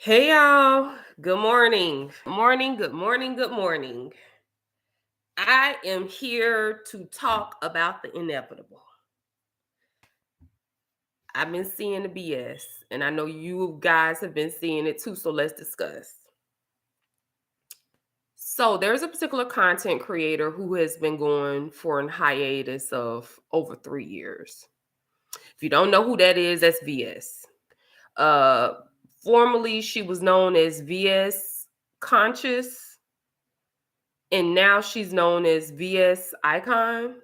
Hey y'all, good morning. Morning, good morning, good morning. I am here to talk about the inevitable. I've been seeing the BS, and I know you guys have been seeing it too, so let's discuss. So, there's a particular content creator who has been going for an hiatus of over 3 years. If you don't know who that is, that's VS. Uh, Formerly, she was known as VS Conscious, and now she's known as VS Icon.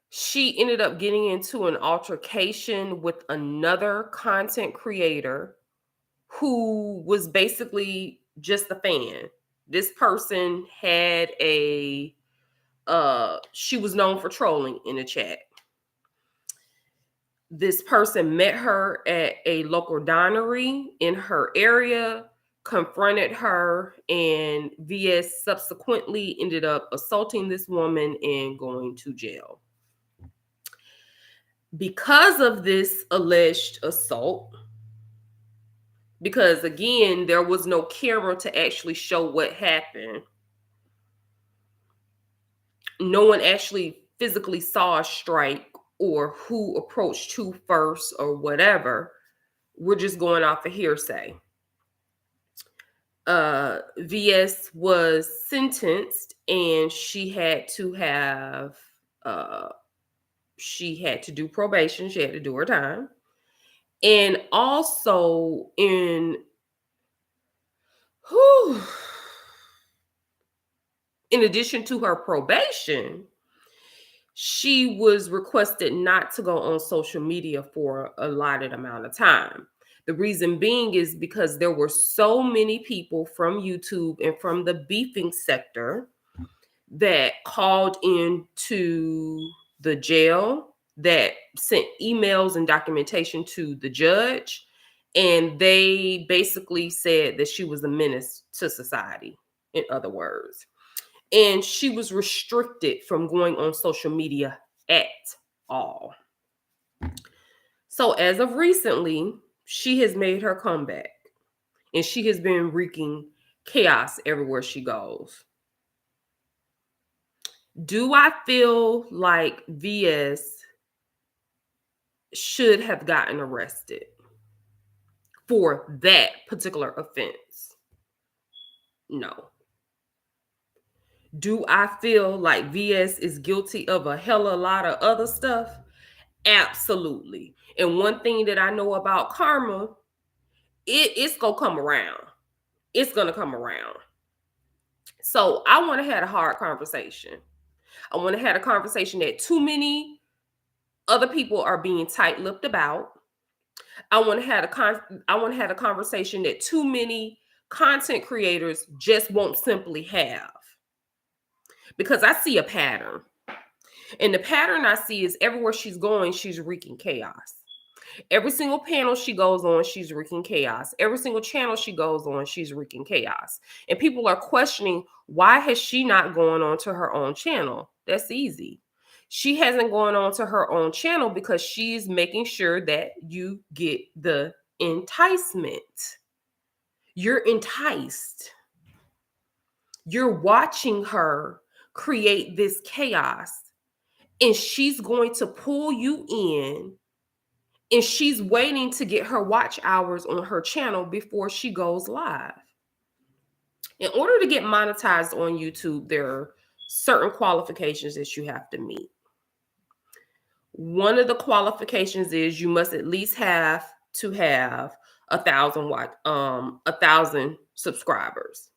She ended up getting into an altercation with another content creator who was basically just a fan. This person had she was known for trolling in the chat. This person met her at a local dinery in her area, confronted her, and VS subsequently ended up assaulting this woman and going to jail. Because of this alleged assault, because again, there was no camera to actually show what happened, no one actually physically saw a strike or who approached who first or whatever. We're just going off of hearsay. VS was sentenced, and uh she had to do probation. She had to do her time. And also whew, in addition to her probation, she was requested not to go on social media for a allotted amount of time. The reason being is because there were so many people from YouTube and from the beefing sector that called in to the jail, that sent emails and documentation to the judge, and they basically said that she was a menace to society, in other words. And she was restricted from going on social media at all. So as of recently, she has made her comeback, and she has been wreaking chaos everywhere she goes. Do I feel like VS should have gotten arrested for that particular offense? No. Do I feel like VS is guilty of a hell of a lot of other stuff? Absolutely. And one thing that I know about karma, it's gonna come around. It's gonna come around. So I want to have a hard conversation. I want to have a conversation that too many other people are being tight-lipped about. I want to have a conversation that too many content creators just won't simply have. Because I see a pattern. And the pattern I see is everywhere she's going, she's wreaking chaos. Every single panel she goes on, she's wreaking chaos. Every single channel she goes on, she's wreaking chaos. And people are questioning, why has she not gone on to her own channel? That's easy. She hasn't gone on to her own channel because she's making sure that you get the enticement. You're enticed. You're watching her create this chaos, and she's going to pull you in, and she's waiting to get her watch hours on her channel before she goes live. In order to get monetized on YouTube, there are certain qualifications that you have to meet. One of the qualifications is you must at least have to have 1,000 subscribers.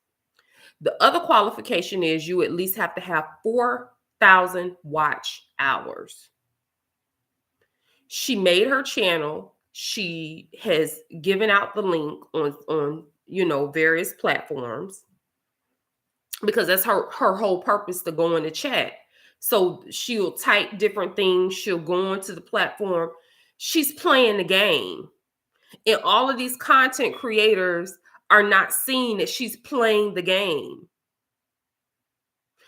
The other qualification is you at least have to have 4,000 watch hours. She made her channel. She has given out the link on various platforms, because that's her whole purpose, to go in the chat. So she'll type different things. She'll go onto the platform. She's playing the game. And all of these content creators are not seeing that she's playing the game.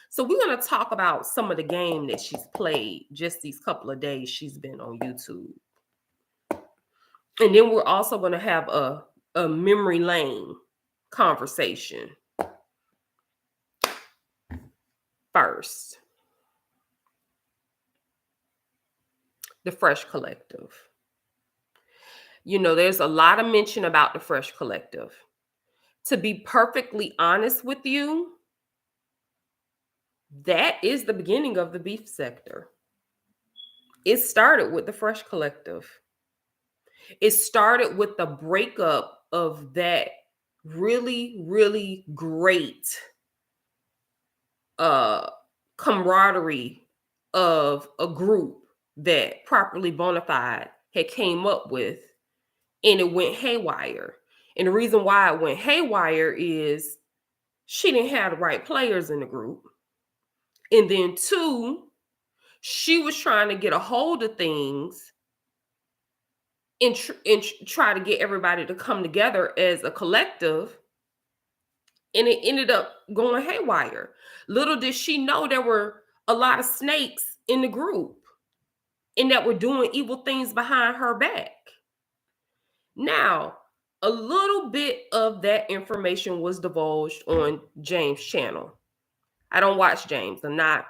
So we're going to talk about some of the game that she's played just these couple of days she's been on YouTube. And then we're also going to have a memory lane conversation first. The Fresh Collective. You know, there's a lot of mention about the Fresh Collective. To be perfectly honest with you, that is the beginning of the beef sector. It started with the Fresh Collective. It started with the breakup of that really, really great uh camaraderie of a group that Properly Bonafide had came up with, and it went haywire. And the reason why it went haywire is she didn't have the right players in the group. And then two, she was trying to get a hold of things and try to get everybody to come together as a collective, and it ended up going haywire. Little did she know there were a lot of snakes in the group and that were doing evil things behind her back. Now, a little bit of that information was divulged on James' channel. I don't watch James. I'm not,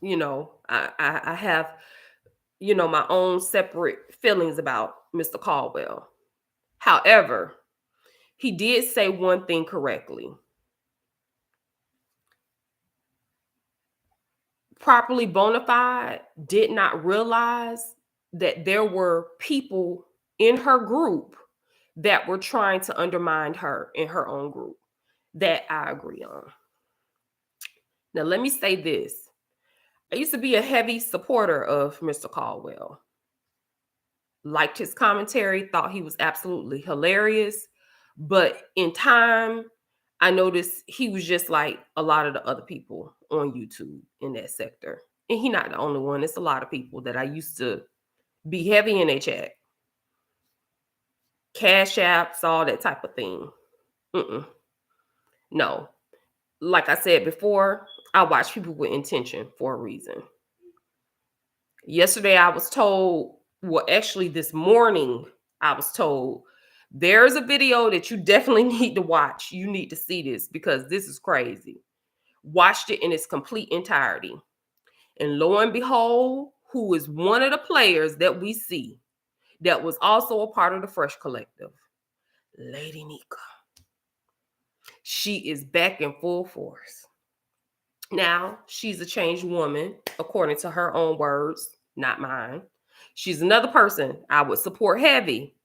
I have, my own separate feelings about Mr. Caldwell. However, he did say one thing correctly. Properly Bonafide did not realize that there were people in her group that were trying to undermine her in her own group. That I agree on. Now, let me say this. I used to be a heavy supporter of Mr. Caldwell. Liked his commentary, thought he was absolutely hilarious. But in time, I noticed he was just like a lot of the other people on YouTube in that sector. And he's not the only one. It's a lot of people that I used to be heavy in their chat. Cash apps, all that type of thing. No. Like I said before, I watch people with intention for a reason. Yesterday, I was told, well, actually this morning, I was told, there's a video that you definitely need to watch. You need to see this because this is crazy. Watched it in its complete entirety. And lo and behold, who is one of the players that we see that was also a part of the Fresh Collective? Lady Nika. She is back in full force. Now, she's a changed woman, according to her own words, not mine. She's another person I would support heavy.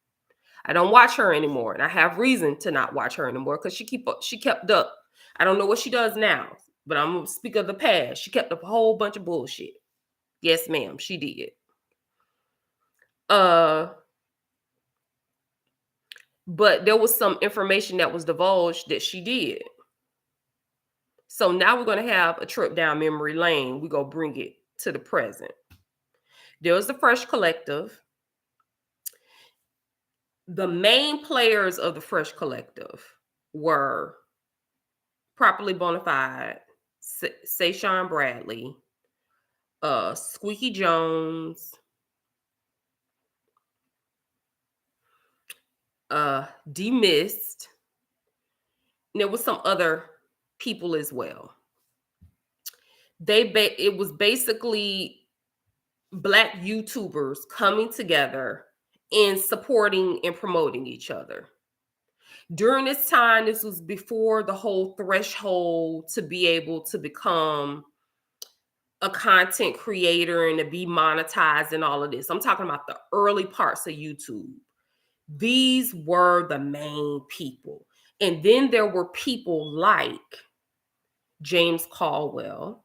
I don't watch her anymore, and I have reason to not watch her anymore because she kept up. I don't know what she does now, but I'm gonna speak of the past. She kept up a whole bunch of bullshit. Yes, ma'am, she did. But there was some information that was divulged that she did. So now we're going to have a trip down memory lane. We're going to bring it to the present. There was the Fresh Collective. The main players of the Fresh Collective were Properly Bonafide, Sayshawn Bradley, Squeaky Jones, D-Mist. And there was some other people as well. It was basically Black YouTubers coming together and supporting and promoting each other. During this time, this was before the whole threshold to be able to become a content creator and to be monetized and all of this. I'm talking about the early parts of YouTube. These were the main people. And then there were people like James Caldwell.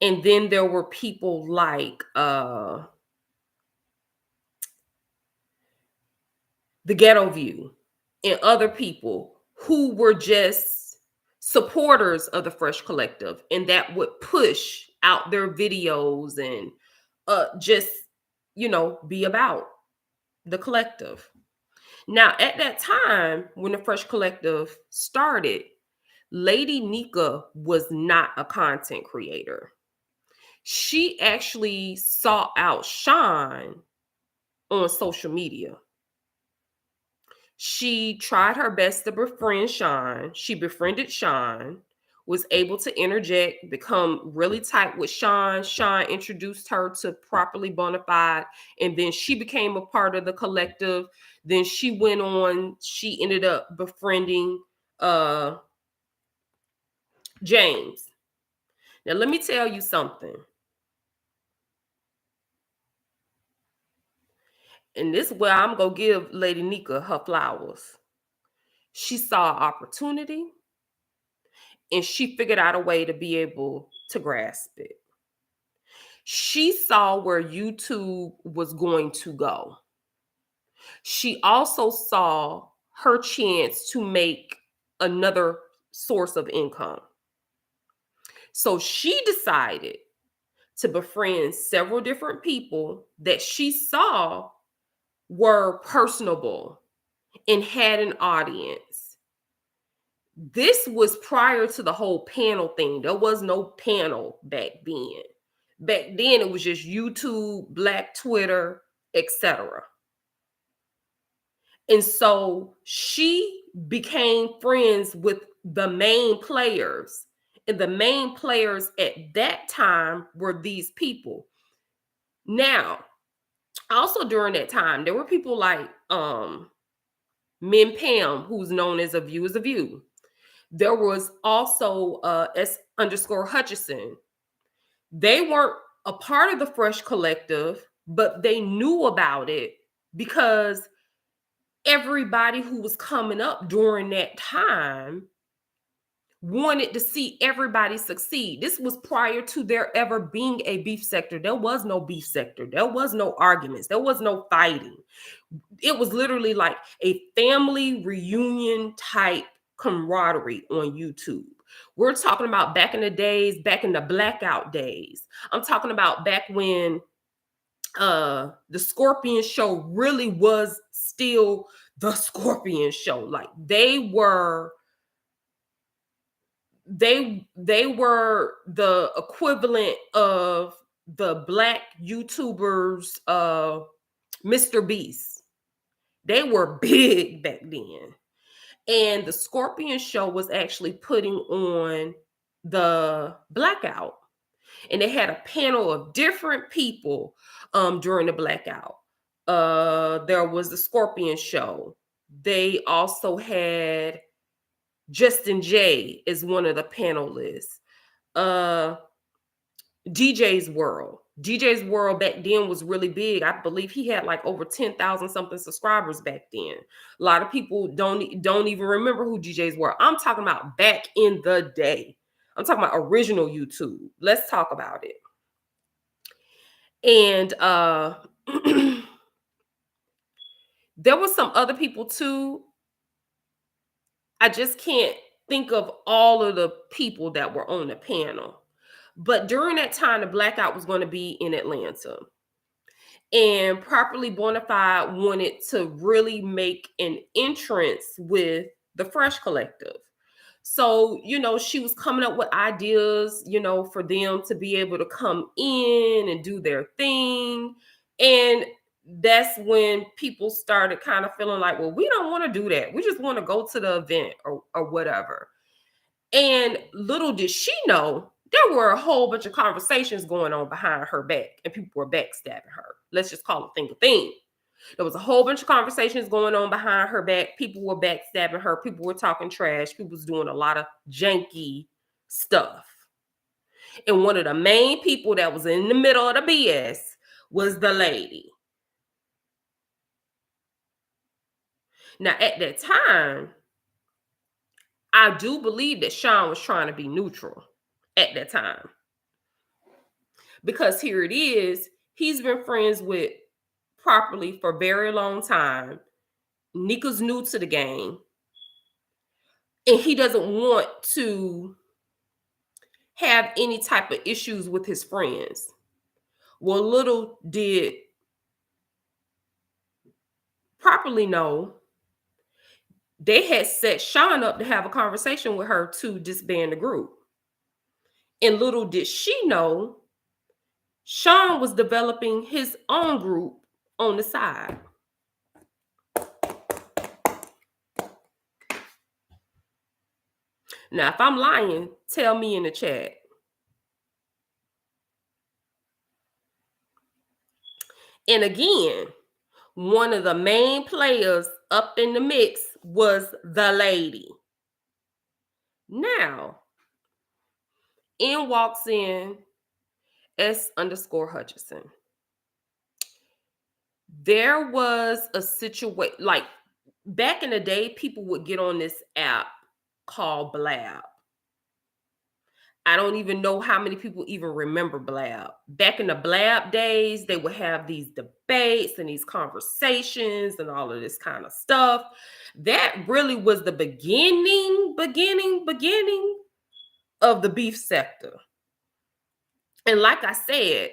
And then there were people like The Ghetto View and other people who were just supporters of the Fresh Collective and that would push out their videos and just, be about the collective. Now, at that time, when the Fresh Collective started, Lady Nika was not a content creator. She actually sought out Sean on social media. She tried her best to befriend Sean. She befriended Sean, was able to interject, become really tight with Sean. Sean introduced her to Properly Bonafide, and then she became a part of the collective. Then she went on, she ended up befriending uh James. Now let me tell you something. And this is where I'm gonna give Lady Nika her flowers. She saw opportunity and she figured out a way to be able to grasp it. She saw where YouTube was going to go. She also saw her chance to make another source of income. So she decided to befriend several different people that she saw were personable and had an audience. This was prior to the whole panel thing. There was no panel back then. Back then, it was just YouTube, Black Twitter, etc. And so she became friends with the main players. And the main players at that time were these people. Now, also during that time, there were people like Min Pam, who's known as A View is a View. There was also S underscore Hutchison. They weren't a part of the Fresh Collective, but they knew about it because everybody who was coming up during that time wanted to see everybody succeed. This was prior to there ever being a beef sector. There was no beef sector. There was no arguments. There was no fighting. It was literally like a family reunion type camaraderie on YouTube. We're talking about back in the days, back in the blackout days. I'm talking about back when the Scorpion Show really was still the Scorpion Show. Like they were the equivalent of the black YouTubers, Mr. Beast. They were big back then. And the Scorpion Show was actually putting on the blackout. And they had a panel of different people during the blackout. There was the Scorpion Show. They also had Justin J as one of the panelists. DJ's World. DJ's World back then was really big. I believe he had like over 10,000 something subscribers back then. A lot of people don't even remember who DJ's World. I'm talking about back in the day. I'm talking about original YouTube. Let's talk about it. And there was some other people too. I just can't think of all of the people that were on the panel. But during that time, the blackout was going to be in Atlanta. And Properly Bonafide wanted to really make an entrance with the Fresh Collective. So, she was coming up with ideas, for them to be able to come in and do their thing. And that's when people started kind of feeling like, well, we don't want to do that. We just want to go to the event or whatever. And little did she know, there were a whole bunch of conversations going on behind her back, and people were backstabbing her. Let's just call it a thing. There was a whole bunch of conversations going on behind her back. People were backstabbing her. People were talking trash. People was doing a lot of janky stuff. And one of the main people that was in the middle of the BS was the lady. Now, at that time, I do believe that Sean was trying to be neutral at that time. Because here it is, he's been friends with Properly for a very long time. Nika's new to the game. And he doesn't want to have any type of issues with his friends. Well, little did Properly know, they had set Sean up to have a conversation with her to disband the group. And little did she know, Sean was developing his own group on the side. Now, if I'm lying, tell me in the chat. And again, one of the main players up in the mix was the lady. Now, in walks in S_Hutchinson. There was a situation, like back in the day, people would get on this app called Blab. I don't even know how many people even remember Blab. Back in the Blab days, they would have these debates and these conversations and all of this kind of stuff. That really was the beginning of the beef sector. And like I said,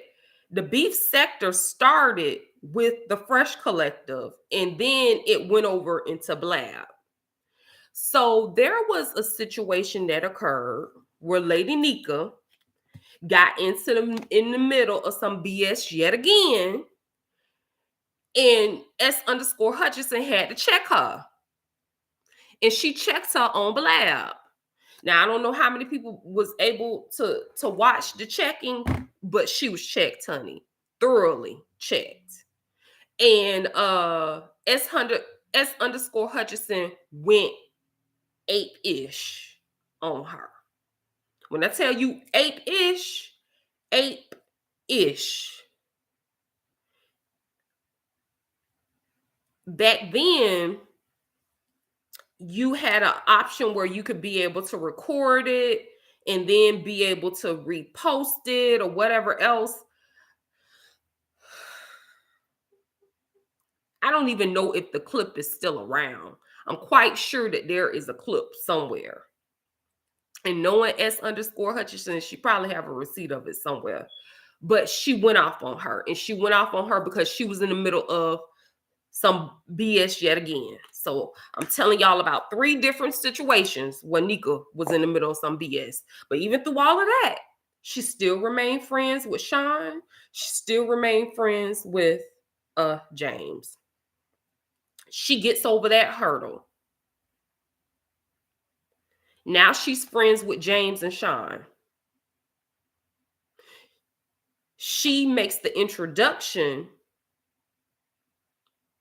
the beef sector started with the Fresh Collective, and then it went over into Blab. So there was a situation that occurred where Lady Nika got in the middle of some BS yet again, and S_Hutchinson had to check her, and she checked her on Blab. Now I don't know how many people was able to watch the checking, but she was checked, honey, thoroughly checked, and S_Hutchinson went ape-ish on her. When I tell you ape-ish, ape-ish. Back then, you had an option where you could be able to record it and then be able to repost it or whatever else. I don't even know if the clip is still around. I'm quite sure that there is a clip somewhere. And knowing S_Hutchinson, she probably have a receipt of it somewhere. But she went off on her. And she went off on her because she was in the middle of some BS yet again. So I'm telling y'all about 3 different situations where Nika was in the middle of some BS. But even through all of that, she still remained friends with Sean. She still remained friends with James. She gets over that hurdle. Now she's friends with James and Sean. She makes the introduction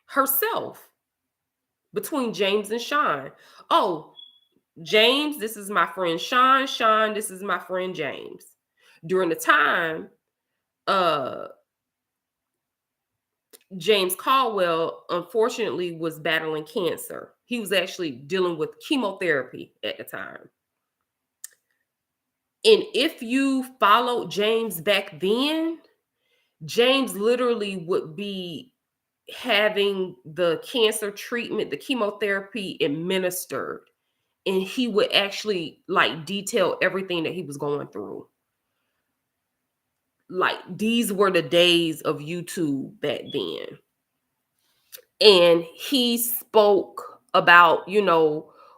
herself between James and Sean. Oh, James, this is my friend Sean. Sean, this is my friend James. During the time, James Caldwell, unfortunately, was battling cancer. He was actually dealing with chemotherapy at the time. And if you followed James back then, James literally would be having the cancer treatment, the chemotherapy administered. And he would actually like detail everything that he was going through. Like these were the days of YouTube back then. And he spoke about,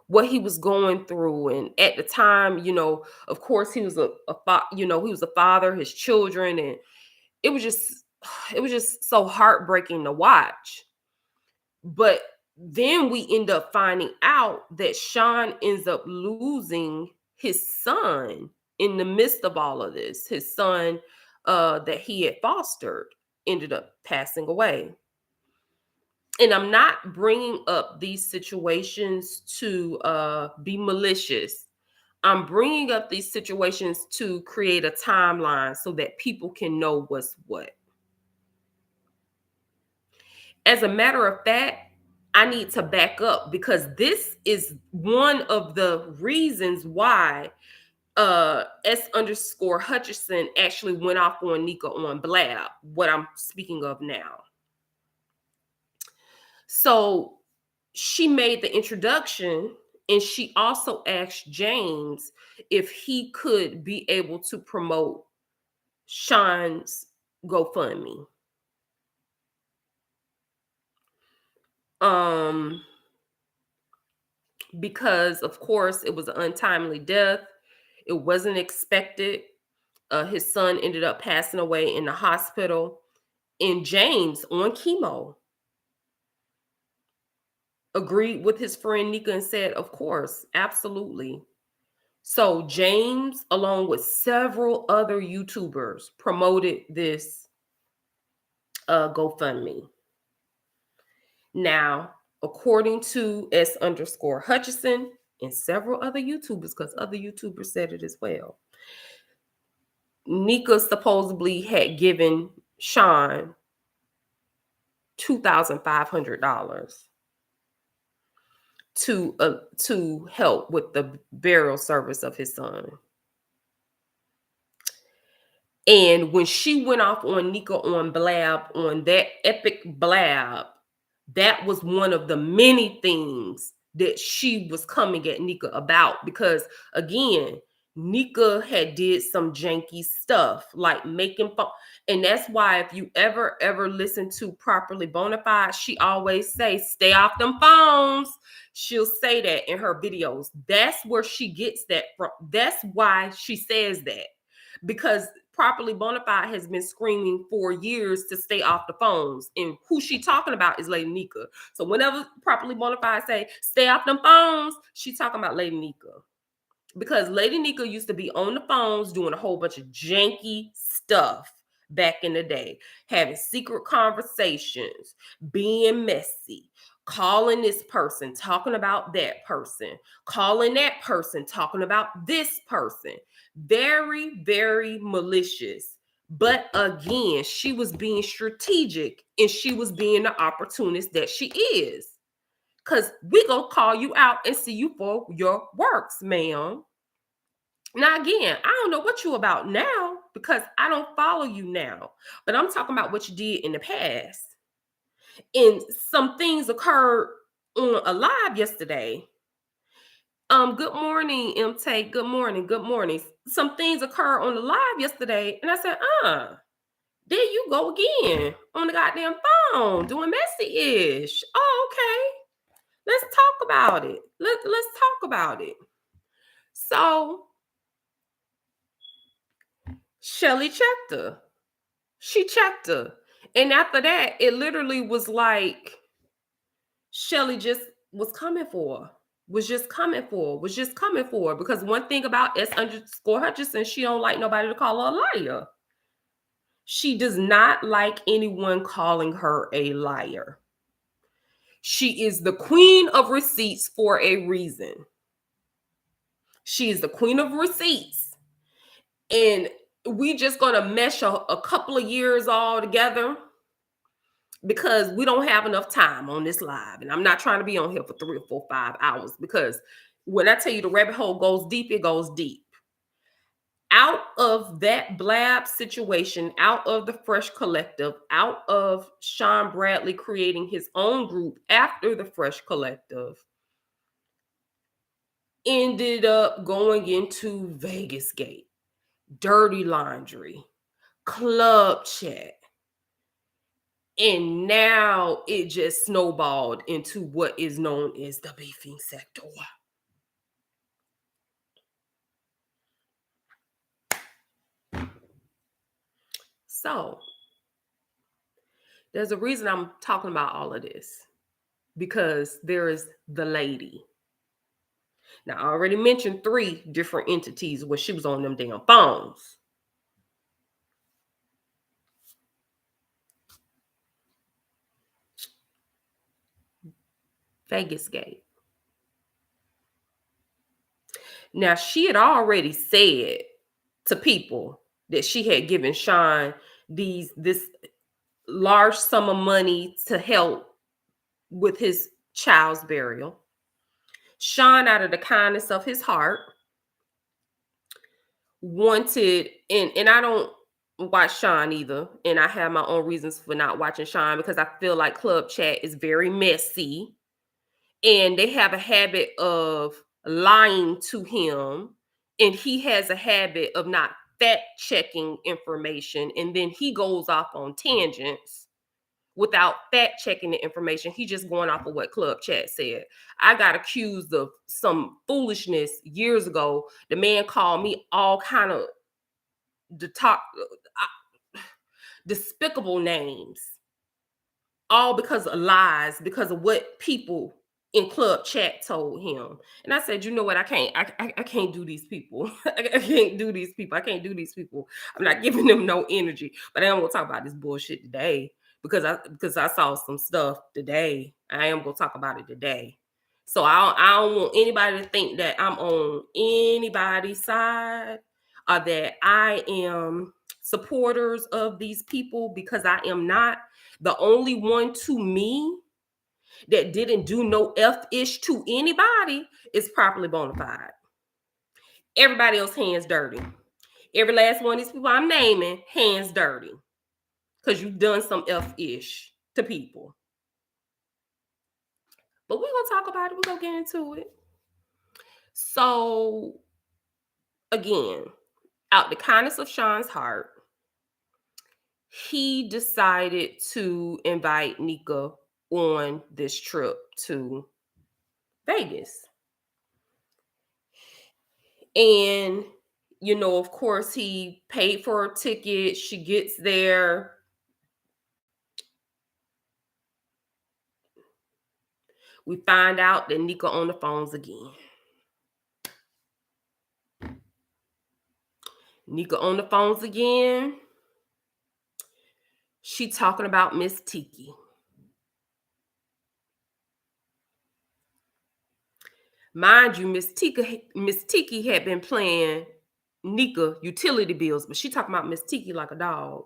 what he was going through. And at the time, of course he was he was a father, his children, and it was just so heartbreaking to watch. But then we end up finding out that Sean ends up losing his son in the midst of all of this. His son that he had fostered ended up passing away. And I'm not bringing up these situations to be malicious. I'm bringing up these situations to create a timeline so that people can know what's what. As a matter of fact, I need to back up because this is one of the reasons why S_Hutchinson actually went off on Nika on Blab, what I'm speaking of now. So she made the introduction, and she also asked James if he could be able to promote Sean's GoFundMe. Because of course it was an untimely death. It wasn't expected. His son ended up passing away in the hospital. And James, on chemo, agreed with his friend Nika and said, of course, absolutely. So James, along with several other YouTubers, promoted this GoFundMe. Now, according to S_Hutchison and several other YouTubers, because other YouTubers said it as well, Nika supposedly had given Sean $2,500 to help with the burial service of his son. And when she went off on Nika on Blab, on that epic Blab, that was one of the many things that she was coming at Nika about. Because again, Nika had did some janky stuff like making fun. And that's why if you ever listen to Properly Bonafide, she always say, stay off them phones. She'll say that in her videos. That's where she gets that from. That's why she says that. Because Properly Bonafide has been screaming for years to stay off the phones. And who she talking about is Lady Nika. So whenever Properly Bonafide say, stay off them phones, she talking about Lady Nika. Because Lady Nika used to be on the phones doing a whole bunch of janky stuff back in the day. Having secret conversations, being messy, calling this person, talking about that person, calling that person, talking about this person. Very, very malicious. But again, she was being strategic and she was being the opportunist that she is. Because we gonna call you out and see you for your works, ma'am. Now, again, I don't know what you about now because I don't follow you now. But I'm talking about what you did in the past. And some things occurred on a live yesterday. Good morning, MT. Good morning. Good morning. Some things occurred on the live yesterday, and I said, there you go again on the goddamn phone doing messy-ish. Oh, okay. Let's talk about it. Let's talk about it. So Shelly checked her. She checked her. And after that, it literally was like Shelly just was coming for her. Was just coming for her. Because one thing about S_Hutchison, she don't like nobody to call her a liar. She does not like anyone calling her a liar. She is the queen of receipts for a reason. She is the queen of receipts. And we just gonna mesh a couple of years all together because we don't have enough time on this live. And I'm not trying to be on here for 3 or 4, 5 hours because when I tell you the rabbit hole goes deep, it goes deep. Out of that Blab situation, out of the Fresh Collective, out of Sean Bradley creating his own group after the Fresh Collective, ended up going into Vegas Gate, Dirty Laundry, Club Chat. And now it just snowballed into what is known as the beefing sector. So there's a reason I'm talking about all of this, because there is the lady. Now, I already mentioned 3 different entities where she was on them damn phones. Vegas Gate. Now, she had already said to people that she had given Sean this large sum of money to help with his child's burial. Sean, out of the kindness of his heart, wanted, and I don't watch Sean either, and I have my own reasons for not watching Sean because I feel like Club Chat is very messy and they have a habit of lying to him, and he has a habit of not fact checking information, and then he goes off on tangents without fact checking the information. He just going off of what Club Chat said. I got accused of some foolishness years ago. The man called me all kind of the talk. despicable names, all because of lies, because of what people in club chat told him. And I said, you know what? I can't do these people. I can't do these people. I can't do these people. I'm not giving them no energy. But I am gonna talk about this bullshit today because I saw some stuff today. I am gonna talk about it today. So I don't want anybody to think that I'm on anybody's side or that I am supporters of these people, because I am not. The only one to me that didn't do no F-ish to anybody is properly bona fide. Everybody else hands dirty. Every last one of these people I'm naming, hands dirty. Because you've done some F-ish to people. But we're going to talk about it. We're going to get into it. So, again, out the kindness of Sean's heart, he decided to invite Nika on this trip to Vegas. And, you know, of course, he paid for her ticket. She gets there. We find out that Nika on the phones again. Nika on the phones again. She talking about Miss Tiki. Mind you, Miss Tiki had been playing Nika utility bills, but she talking about Miss Tiki like a dog.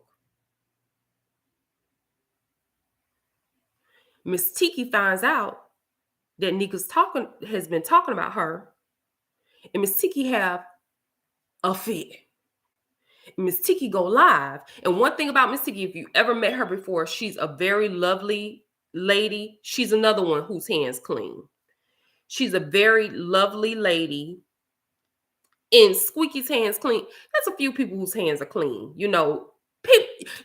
Miss Tiki finds out that Nika's has been talking about her, and Miss Tiki have a fit. Miss Tiki go live. And one thing about Miss Tiki, if you ever met her before, she's a very lovely lady. She's another one whose hands clean. She's a very lovely lady. And Squeaky's hands clean. That's a few people whose hands are clean. You know,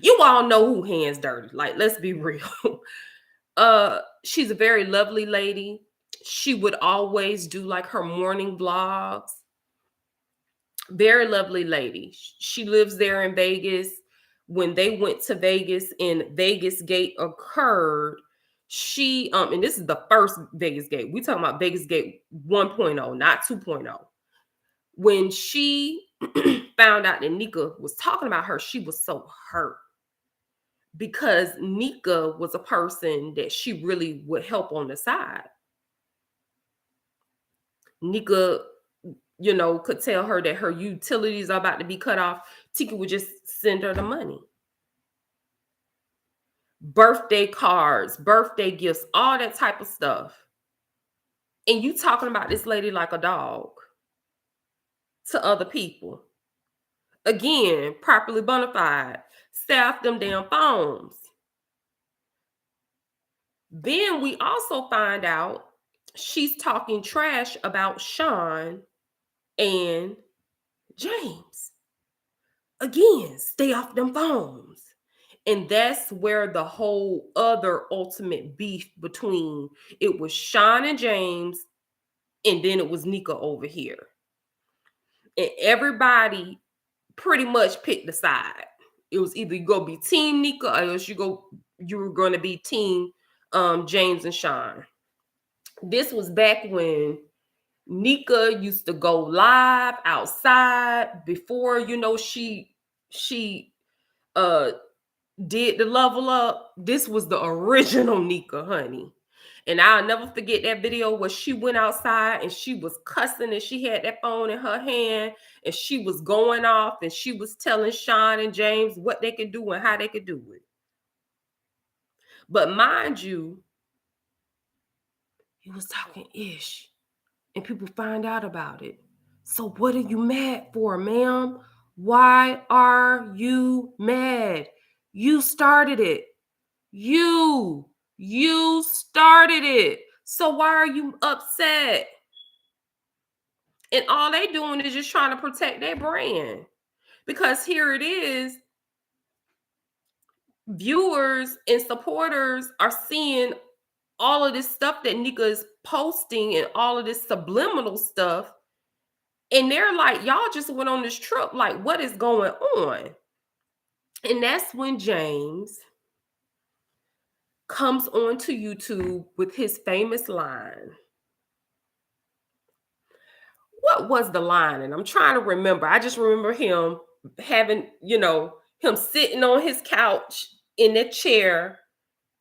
you all know who hands dirty. Like, let's be real. She's a very lovely lady. She would always do like her morning vlogs. Very lovely lady. She lives there in Vegas. When they went to Vegas and Vegas Gate occurred, she and this is the first Vegas Gate. We talking about Vegas Gate 1.0, not 2.0. When she found out that Nika was talking about her, she was so hurt, because Nika was a person that she really would help on the side. Nika, you know, could tell her that her utilities are about to be cut off. Tiki would just send her the money. Birthday cards, birthday gifts, all that type of stuff. And you talking about this lady like a dog to other people. Again, properly bona fide. Staff them damn phones. Then we also find out she's talking trash about Sean and James. Again, stay off them phones. And that's where the whole other ultimate beef between it was Sean and James, and then it was Nika over here. And everybody pretty much picked a side. It was either you go be team Nika or else you were going to be team James and Sean. This was back when Nika used to go live outside before, you know, she did the level up. This was the original Nika, honey. And I'll never forget that video where she went outside and she was cussing and she had that phone in her hand and she was going off and she was telling Sean and James what they could do and how they could do it. But mind you, he was talking ish and people find out about it. So what are you mad for, ma'am? Why are you mad? You started it. You started it. So why are you upset? And all they doing is just trying to protect their brand. Because here it is, viewers and supporters are seeing all of this stuff that Nika is posting and all of this subliminal stuff. And they're like, y'all just went on this trip. Like, what is going on? And that's when James comes onto YouTube with his famous line. What was the line? And I'm trying to remember. I just remember him having, him sitting on his couch in that chair,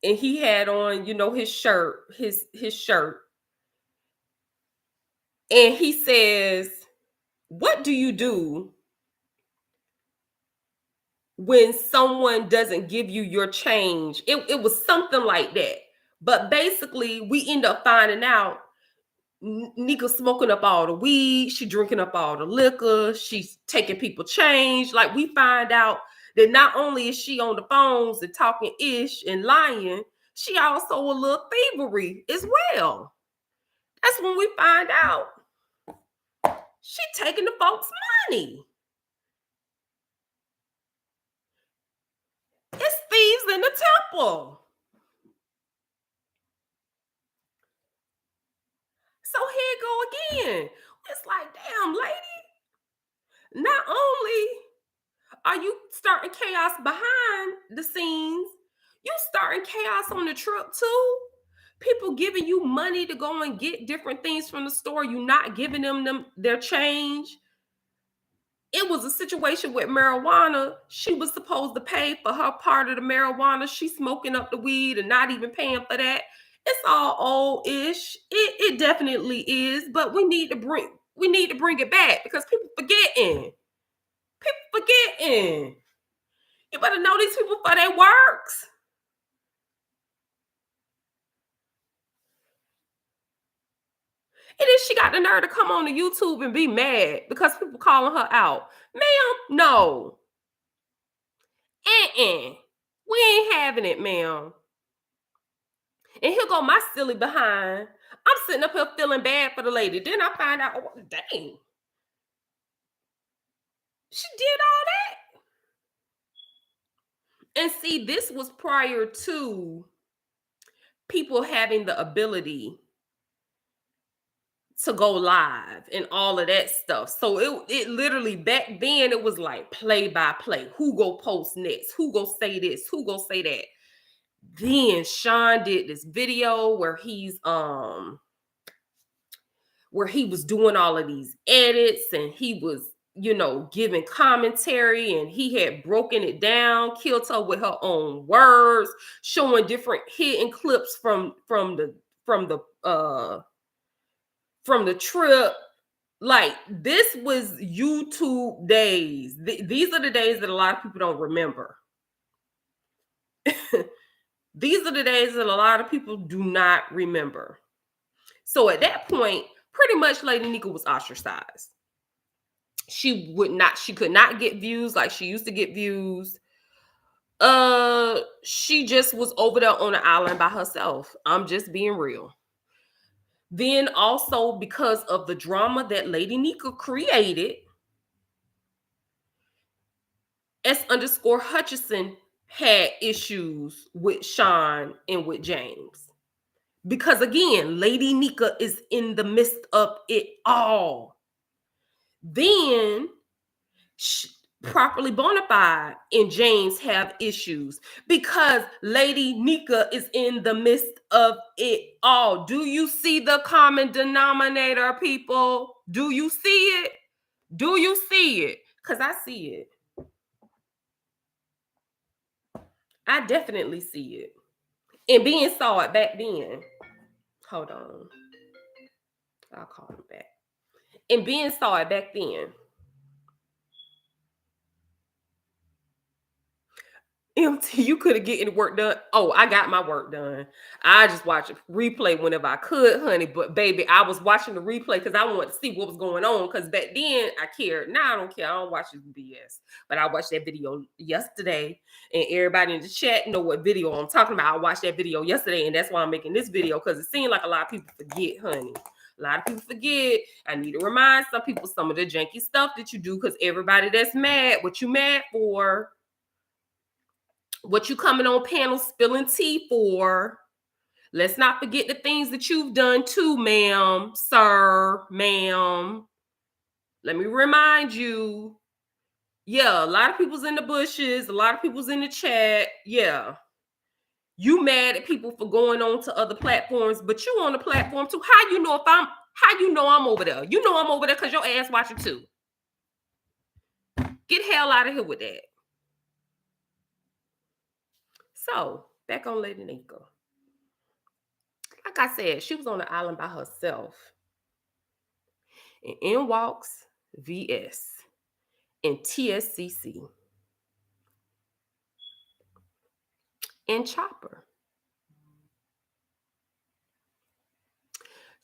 and he had on, his shirt, his shirt. And he says, "What do you do when someone doesn't give you your change?" It was something like that. But basically, we end up finding out Nika smoking up all the weed, she drinking up all the liquor, she's taking people change. Like, we find out that not only is she on the phones and talking ish and lying, she also a little thievery as well. That's when we find out she taking the folks' money. It's thieves in the temple. So here go again. It's like, damn, lady, not only are you starting chaos behind the scenes, you starting chaos on the trip too. People giving you money to go and get different things from the store. You not giving them their change. It was a situation with marijuana. She was supposed to pay for her part of the marijuana. She's smoking up the weed and not even paying for that. It's all old-ish. It definitely is, but we need to bring it back because people forgetting. You better know these people for their works. And then she got the nerve to come on to YouTube and be mad because people calling her out. Ma'am, no. We ain't having it, ma'am. And here go my silly behind. I'm sitting up here feeling bad for the lady. Then I find out, oh, dang. She did all that. And see, this was prior to people having the ability to go live and all of that stuff. So it literally, back then, it was like play by play. Who go post next? Who go say this? Who go say that? Then Sean did this video where he was doing all of these edits, and he was, giving commentary, and he had broken it down, killed her with her own words, showing different hidden clips from the trip. Like, this was YouTube days. These are the days that a lot of people don't remember. These are the days that a lot of people do not remember. So at that point, pretty much Lady Nika was ostracized. She could not get views like she used to get views. She just was over there on the island by herself. I'm just being real. Then also, because of the drama that Lady Nika created, S_Hutchison had issues with Sean and with James. Because again, Lady Nika is in the midst of it all. Then Properly Bonafide and James have issues because Lady Nika is in the midst of it all. Do you see the common denominator, people? Do you see it? Do you see it? Because I see it. I definitely see it. And Ben saw it back then. Hold on. I'll call him back. And Ben saw it back then. MT, you could have getting work done. Oh, I got my work done. I just watched a replay whenever I could, honey. But baby, I was watching the replay because I wanted to see what was going on. Because back then I cared. Now I don't care. I don't watch this BS. But I watched that video yesterday, and everybody in the chat know what video I'm talking about. I watched that video yesterday, and that's why I'm making this video, because it seems like a lot of people forget, honey. A lot of people forget. I need to remind some people some of the janky stuff that you do, because everybody that's mad, what you mad for? What you coming on panels spilling tea for? Let's not forget the things that you've done too, ma'am, sir, ma'am. Let me remind you. Yeah, a lot of people's in the bushes, a lot of people's in the chat. Yeah. You mad at people for going on to other platforms, but you on the platform too. How you know I'm over there? You know I'm over there because your ass watching too. Get hell out of here with that. So back on Lady Nika. Like I said, she was on the island by herself. And in walks VS and TSCC and Chopper.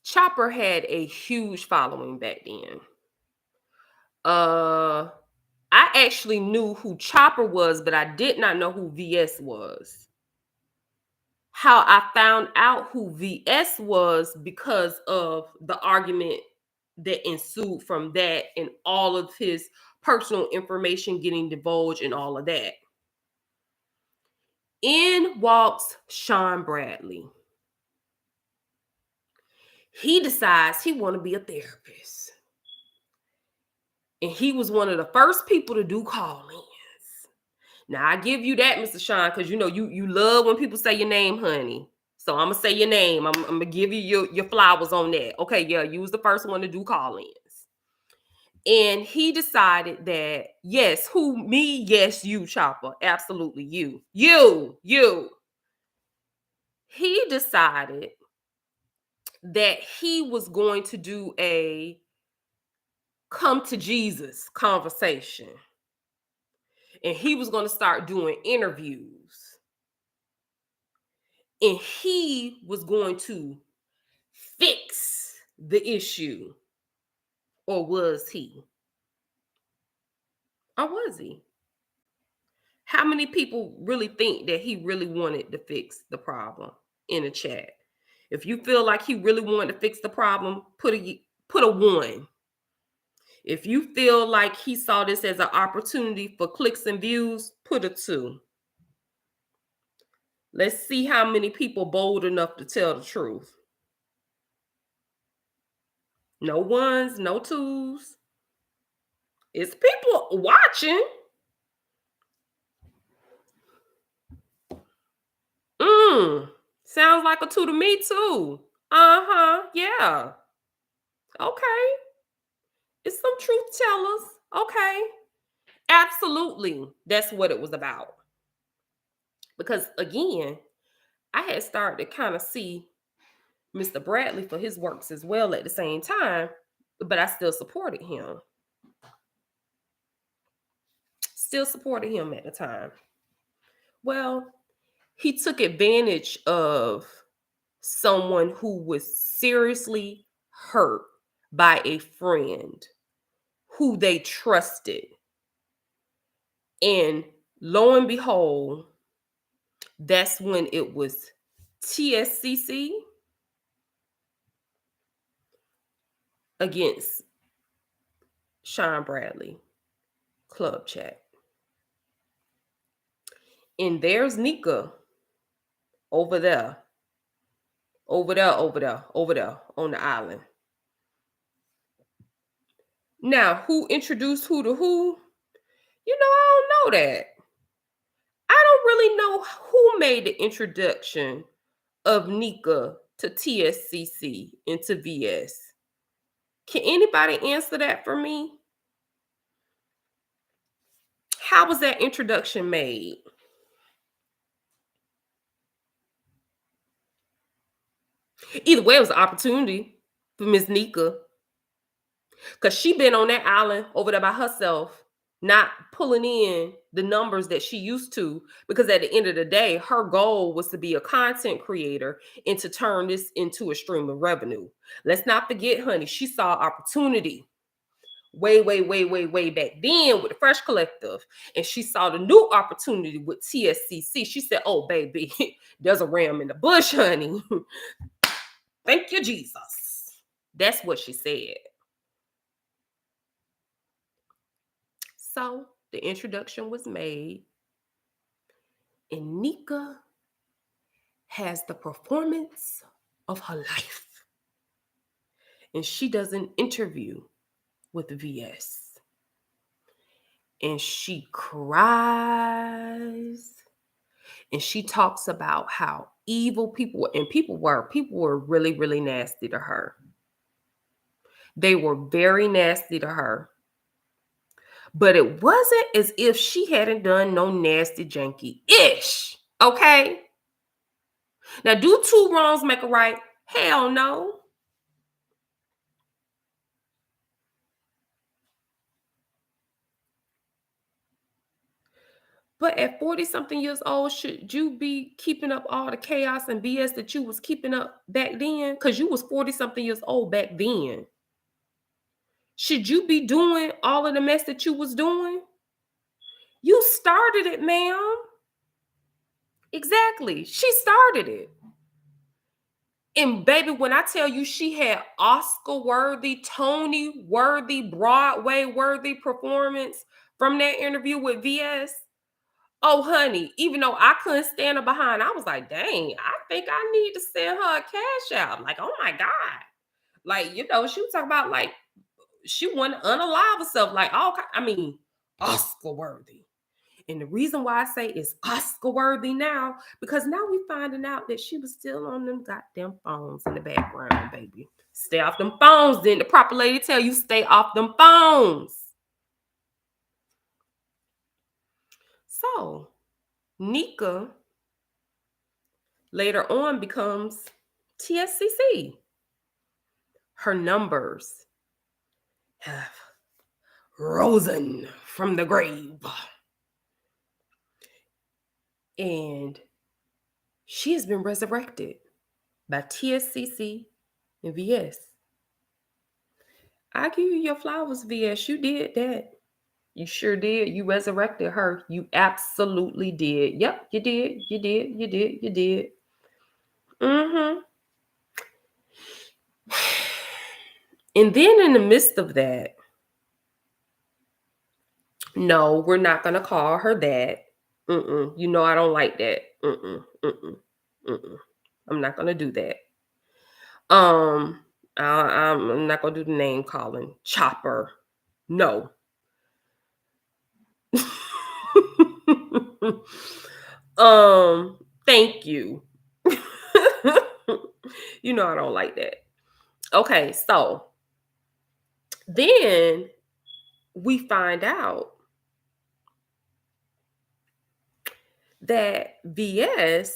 Chopper had a huge following back then. I actually knew who Chopper was, but I did not know who VS was. How I found out who VS was because of the argument that ensued from that and all of his personal information getting divulged and all of that. In walks Sean Bradley. He decides he want to be a therapist. And he was one of the first people to do call-ins. Now I give you that, Mr. Sean, because you know you love when people say your name, honey. So I'm gonna say your name. I'm gonna give you your flowers on that. Okay, yeah, you was the first one to do call-ins. And he decided that, yes, who me? Yes, you, Chopper. Absolutely you. You. He decided that he was going to do a come to Jesus conversation. And he was going to start doing interviews. And he was going to fix the issue. Or was he? Or was he? How many people really think that he really wanted to fix the problem in the chat? If you feel like he really wanted to fix the problem, put a 1. If you feel like he saw this as an opportunity for clicks and views, put a 2. Let's see how many people bold enough to tell the truth. No 1s, no 2s. It's people watching. Sounds like a 2 to me too. Uh-huh. Yeah. Okay. It's some truth tellers. Okay. Absolutely. That's what it was about. Because again, I had started to kind of see Mr. Bradley for his works as well at the same time, but I still supported him. Still supported him at the time. Well, he took advantage of someone who was seriously hurt by a friend who they trusted. And lo and behold, that's when it was TSCC against Sean Bradley club chat. And there's Nika over there on the island. Now, who introduced who to who? I don't know that. I don't really know who made the introduction of Nika to TSCC and to VS. Can anybody answer that for me? How was that introduction made? Either way, it was an opportunity for Miss Nika. Because she been on that island over there by herself, not pulling in the numbers that she used to. Because at the end of the day, her goal was to be a content creator and to turn this into a stream of revenue. Let's not forget, honey, she saw opportunity way back then with the Fresh Collective. And she saw the new opportunity with TSCC. She said, oh, baby, there's a ram in the bush, honey. Thank you, Jesus. That's what she said. So the introduction was made, and Nika has the performance of her life. And she does an interview with VS. And she cries. And she talks about how evil people were. And people were really, really nasty to her. They were very nasty to her. But it wasn't as if she hadn't done no nasty janky-ish. Okay? Now, do two wrongs make a right? Hell no. But at 40 something years old, should you be keeping up all the chaos and BS that you was keeping up back then? Because you was 40 something years old back then. Should you be doing all of the mess that you was doing? You started it, ma'am. Exactly. She started it. And baby, when I tell you she had Oscar-worthy, Tony-worthy, Broadway-worthy performance from that interview with VS, oh honey, even though I couldn't stand her behind, I was like, dang, I think I need to send her a cash out. Like, oh my God. Like, she was talking about like she wanted to unalive herself. Like, Oscar-worthy. And the reason why I say it's Oscar worthy now, because now we finding out that she was still on them goddamn phones in the background, baby. Stay off them phones. Then the proper lady tell you stay off them phones. So Nika later on becomes TSCC. Her numbers have risen from the grave. And she has been resurrected by TSCC and VS. I give you your flowers, VS. You did that. You sure did. You resurrected her. You absolutely did. Yep, you did. You did. You did. You did. Mm-hmm. And then in the midst of that, no, we're not gonna call her that. I don't like that. I'm not gonna do that. I'm not gonna do the name calling. Chopper. No. Thank you. I don't like that. Okay, so then we find out that VS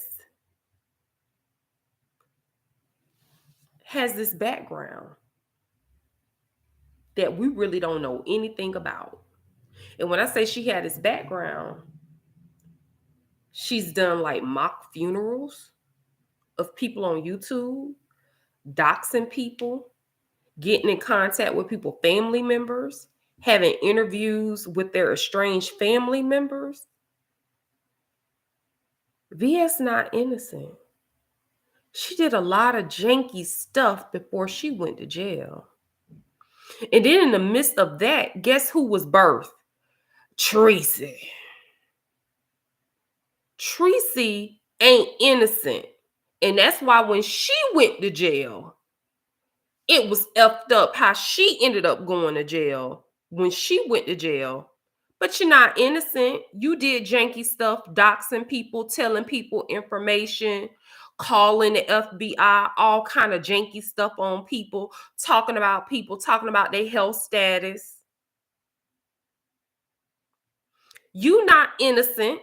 has this background that we really don't know anything about. And when I say she had this background, she's done like mock funerals of people on YouTube, doxing people, getting in contact with people, family members, having interviews with their estranged family members. VS not innocent. She did a lot of janky stuff before she went to jail. And then in the midst of that, guess who was birthed? Tracy. Tracy ain't innocent. And that's why when she went to jail, it was effed up how she ended up going to jail when she went to jail. But you're not innocent. You did janky stuff, doxing people, telling people information, calling the FBI, all kind of janky stuff on people, talking about their health status. You not innocent.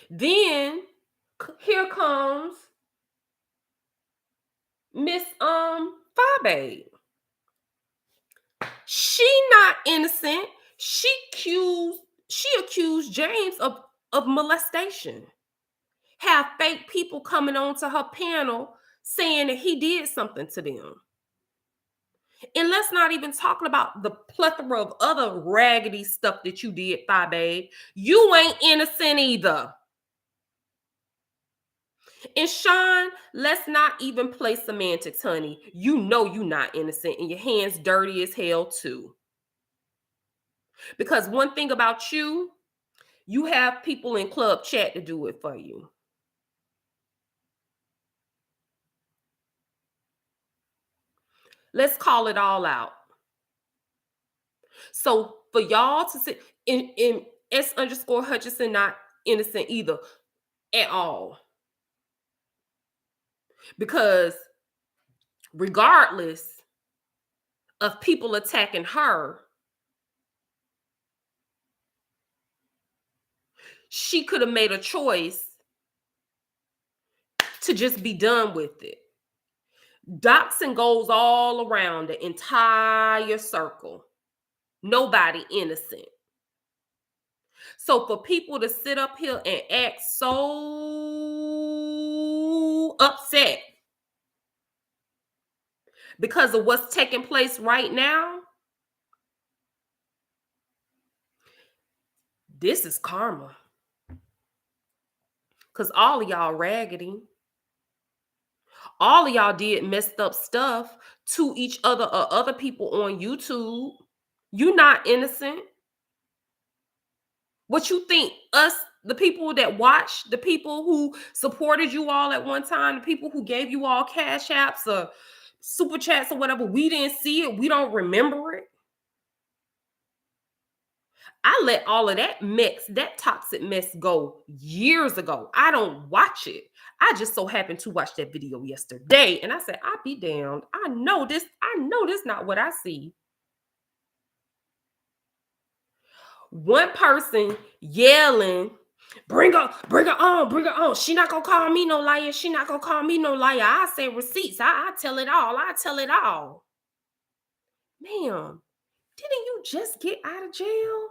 Then here comes Miss Fabe. She not innocent. She accused James of molestation. Have fake people coming onto her panel saying that he did something to them. And let's not even talk about the plethora of other raggedy stuff that you did, Fabe. You ain't innocent either. And Sean, let's not even play semantics, honey. You know you're not innocent and your hands dirty as hell too. Because one thing about you have people in club chat to do it for you. Let's call it all out. So for y'all to sit in S underscore Hutchinson, not innocent either at all. Because regardless of people attacking her, she could have made a choice to just be done with it. Doxing goes all around the entire circle. Nobody innocent. So for people to sit up here and act so upset because of what's taking place right now, this is karma. Because all of y'all raggedy. All of y'all did messed up stuff to each other or other people on YouTube. You not innocent. What you think us, the people that watch, the people who supported you all at one time, the people who gave you all cash apps or super chats or whatever, we didn't see it, we don't remember it. I let all of that mess, that toxic mess go years ago. I don't watch it. I just so happened to watch that video yesterday and I said, I'll be damned. I know this not what I see. One person yelling, bring her on. She not gonna call me no liar. She not gonna call me no liar. I say receipts. I tell it all. I tell it all. Ma'am, didn't you just get out of jail?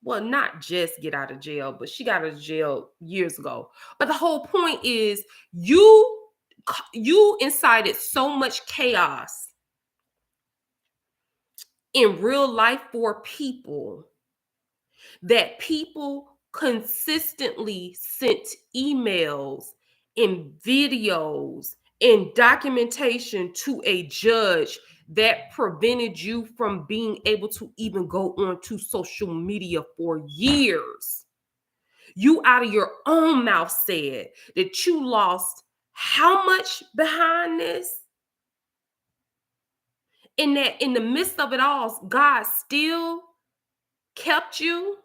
Well, not just get out of jail, but she got out of jail years ago. But the whole point is you incited so much chaos in real life for people that people consistently sent emails and videos and documentation to a judge that prevented you from being able to even go onto social media for years. You out of your own mouth said that you lost how much behind this? In that, in the midst of it all, God still kept you.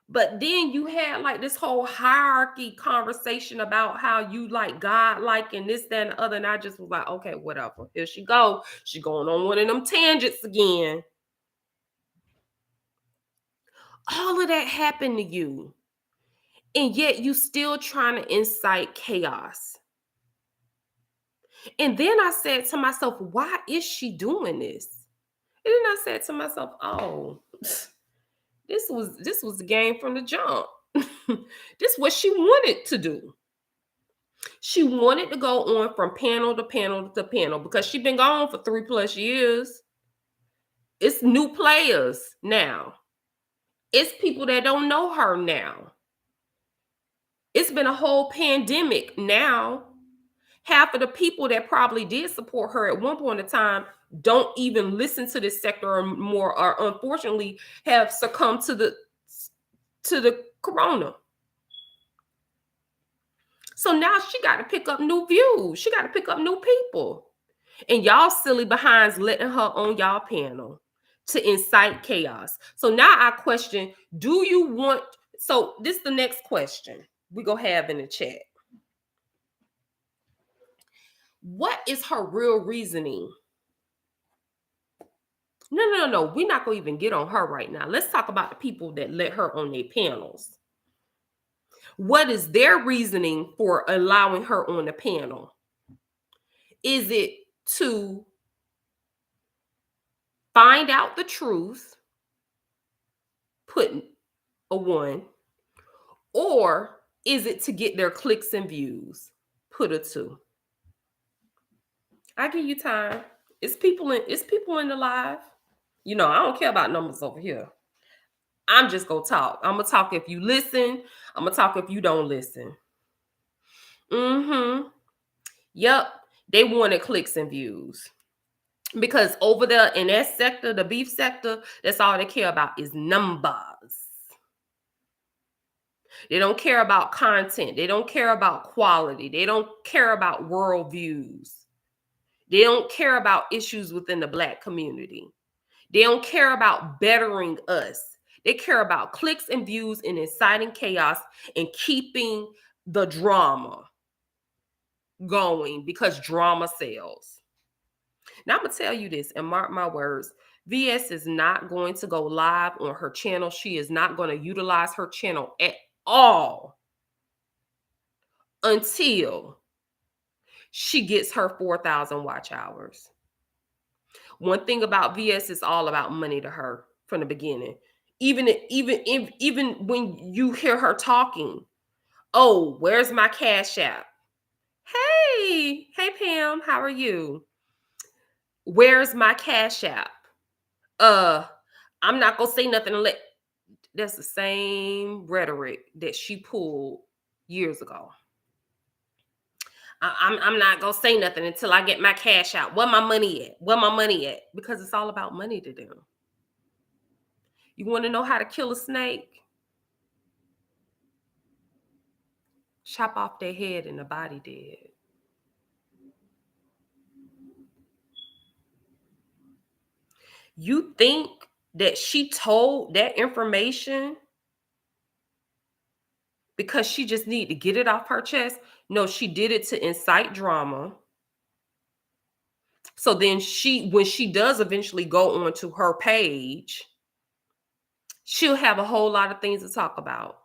But then you had like this whole hierarchy conversation about how you like God, like, and this, that, and the other. And I just was like, okay, whatever. Here she go. She going on one of them tangents again. All of that happened to you. And yet you still trying to incite chaos. And then I said to myself, why is she doing this? And then I said to myself, oh, this was the game from the jump. This is what she wanted to do. She wanted to go on from panel to panel to panel because she's been gone for 3+ years. It's new players now. It's people that don't know her now. It's been a whole pandemic now. Half of the people that probably did support her at one point in time don't even listen to this sector anymore, or unfortunately have succumbed to the corona. So now she got to pick up new views. She got to pick up new people. And y'all silly behinds letting her on y'all panel to incite chaos. So now I question, do you want, so this is the next question we go have in the chat. What is her real reasoning? No. We're not going to even get on her right now. Let's talk about the people that let her on their panels. What is their reasoning for allowing her on the panel? Is it to find out the truth, put a 1, or is it to get their clicks and views, put a 2? I give you time. It's people in the live. You know, I don't care about numbers over here. I'm just gonna talk. I'm gonna talk if you listen. I'm gonna talk if you don't listen. Yep. They wanted clicks and views. Because over there in that sector, the beef sector, that's all they care about is numbers. They don't care about content. They don't care about quality. They don't care about worldviews. They don't care about issues within the Black community. They don't care about bettering us. They care about clicks and views and inciting chaos and keeping the drama going because drama sells. Now I'm gonna tell you this and mark my words. VS is not going to go live on her channel. She is not going to utilize her channel at all until she gets her 4,000 watch hours. One thing about VS is all about money to her from the beginning. Even when you hear her talking, oh, where's my Cash App? Hey Pam, how are you? Where's my Cash App? I'm not gonna say nothing unless that's the same rhetoric that she pulled years ago. I'm not gonna say nothing until I get my cash out. Where my money at? Where my money at? Because it's all about money to them. You want to know how to kill a snake? Chop off their head and the body dead. You think that she told that information because she just needed to get it off her chest? No, she did it to incite drama. So then when she does eventually go onto her page, she'll have a whole lot of things to talk about.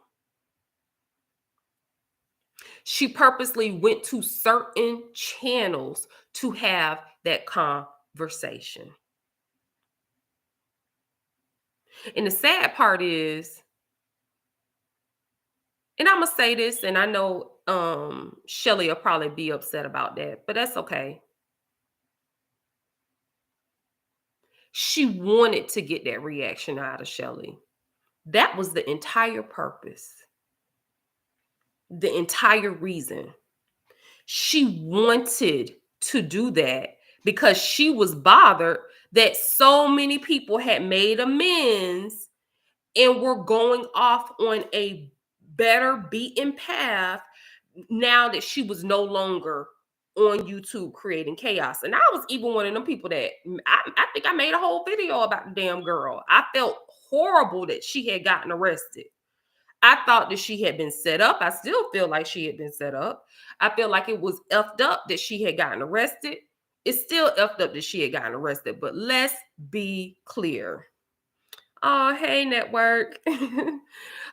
She purposely went to certain channels to have that conversation. And the sad part is, and I'm gonna say this, and I know Shelly will probably be upset about that, but that's okay. She wanted to get that reaction out of Shelly. That was the entire purpose, the entire reason. She wanted to do that because she was bothered that so many people had made amends and were going off on a better beaten path now that she was no longer on YouTube creating chaos. And I was even one of them people that I think I made a whole video about the damn girl. I felt horrible that she had gotten arrested. I thought that she had been set up. I still feel like she had been set up. I feel like it was effed up that she had gotten arrested. It's still effed up that she had gotten arrested, but let's be clear. Oh, hey, network.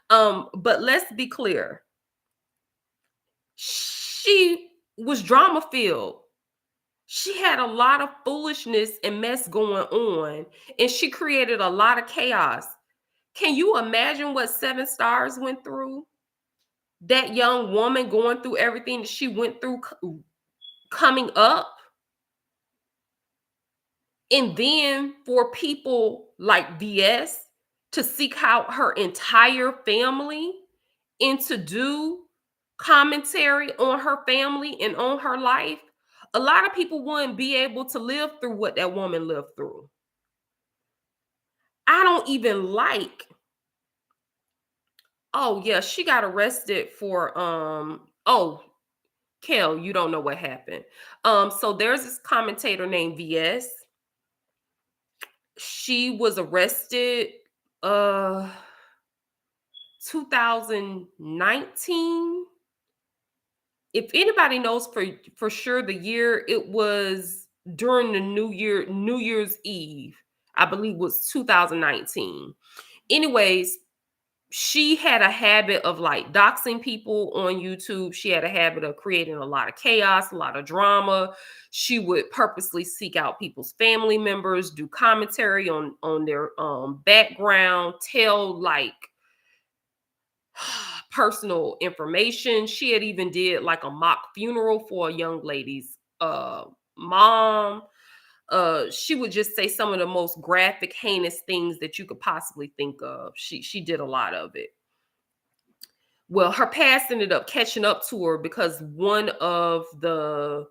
But let's be clear. She was drama filled. She had a lot of foolishness and mess going on, and she created a lot of chaos. Can you imagine what 7 Stars went through? That young woman going through everything that she went through coming up. And then for people like VS to seek out her entire family and to do commentary on her family and on her life, a lot of people wouldn't be able to live through what that woman lived through. I don't even like, oh yeah, she got arrested for oh, Kel, you don't know what happened. So there's this commentator named VS. She was arrested 2019. If anybody knows for sure the year, it was during the New Year's Eve. I believe was 2019. Anyways, she had a habit of like doxing people on YouTube. She had a habit of creating a lot of chaos, a lot of drama. She would purposely seek out people's family members, do commentary on their background, tell like personal information. She had even did like a mock funeral for a young lady's mom. She would just say some of the most graphic, heinous things that you could possibly think of. She did a lot of it. Well, her past ended up catching up to her because one of the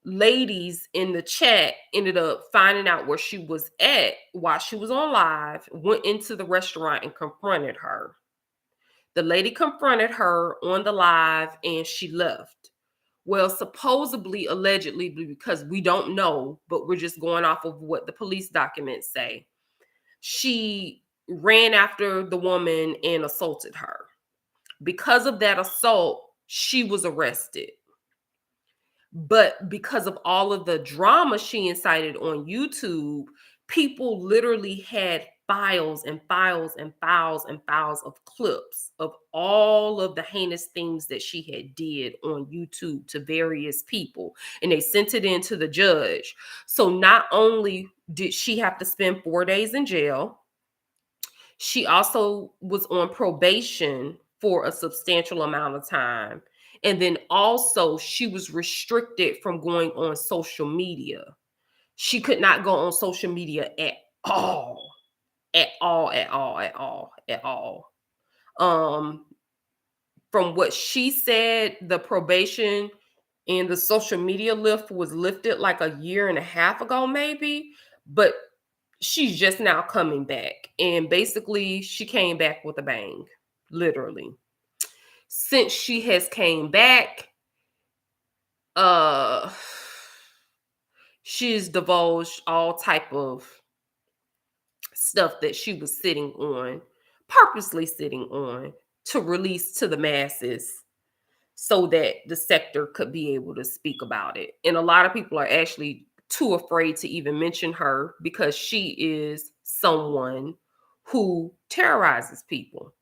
ladies in the chat ended up finding out where she was at while she was on live, went into the restaurant and confronted her. The lady confronted her on the live and she left. Well, supposedly, allegedly, because we don't know, but we're just going off of what the police documents say. She ran after the woman and assaulted her. Because of that assault, she was arrested. But because of all of the drama she incited on YouTube, people literally had files and files and files and files of clips of all of the heinous things that she had did on YouTube to various people, and they sent it in to the judge. So not only did she have to spend 4 days in jail, she also was on probation for a substantial amount of time. And then also, she was restricted from going on social media. She could not go on social media at all, at all, at all, at all, at all. Um, from what she said, the probation and the social media lift was lifted like a year and a half ago, maybe. But she's just now coming back. And basically, she came back with a bang, literally. Since she has came back, uh she's divulged all type of stuff that she was sitting on, purposely sitting on, to release to the masses so that the sector could be able to speak about it. And a lot of people are actually too afraid to even mention her because she is someone who terrorizes people.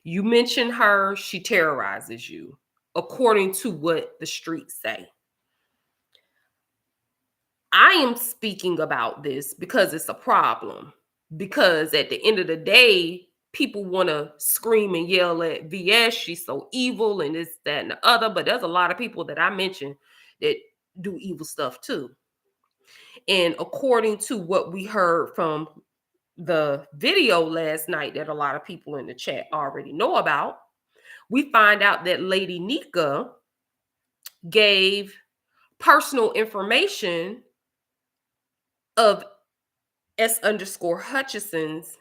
You mention her, she terrorizes you, according to what the streets say. I am speaking about this because it's a problem. Because at the end of the day, people want to scream and yell at VS. She's so evil and this, that, and the other. But there's a lot of people that I mentioned that do evil stuff too. And according to what we heard from the video last night that a lot of people in the chat already know about, we find out that Lady Nika gave personal information of S_Hutchison's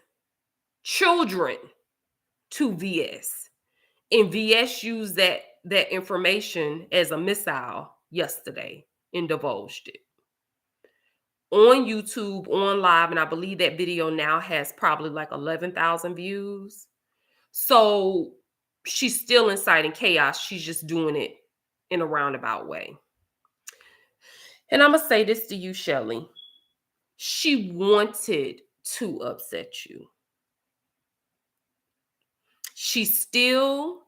children to VS. And VS used that information as a missile yesterday and divulged it on YouTube, on live. And I believe that video now has probably like 11,000 views. So she's still inciting chaos. She's just doing it in a roundabout way. And I'm going to say this to you, Shelly. She wanted to upset you. She still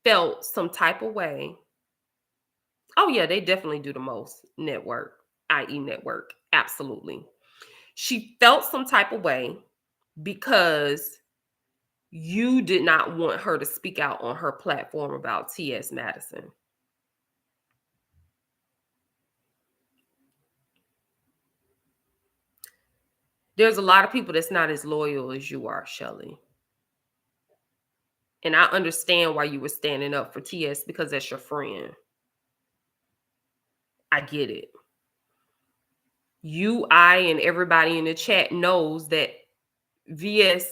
felt some type of way. Oh, yeah, they definitely do the most network, i.e. network. Absolutely. She felt some type of way because you did not want her to speak out on her platform about T.S. Madison. There's a lot of people that's not as loyal as you are, Shelly. And I understand why you were standing up for TS because that's your friend. I get it. You, I, and everybody in the chat knows that VS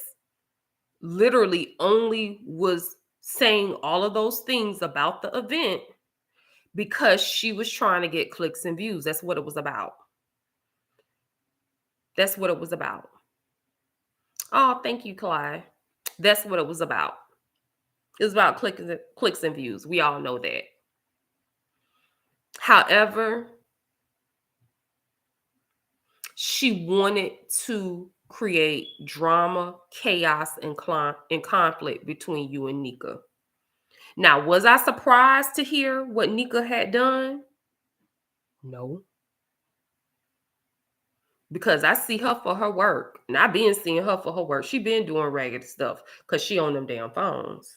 literally only was saying all of those things about the event because she was trying to get clicks and views. That's what it was about. That's what it was about. Oh, thank you, Clyde. That's what it was about. It was about clicks and views. We all know that. However, she wanted to create drama, chaos, and conflict between you and Nika. Now, was I surprised to hear what Nika had done? No. Because I see her for her work. And I've been seeing her for her work. She been doing ragged stuff because she on them damn phones.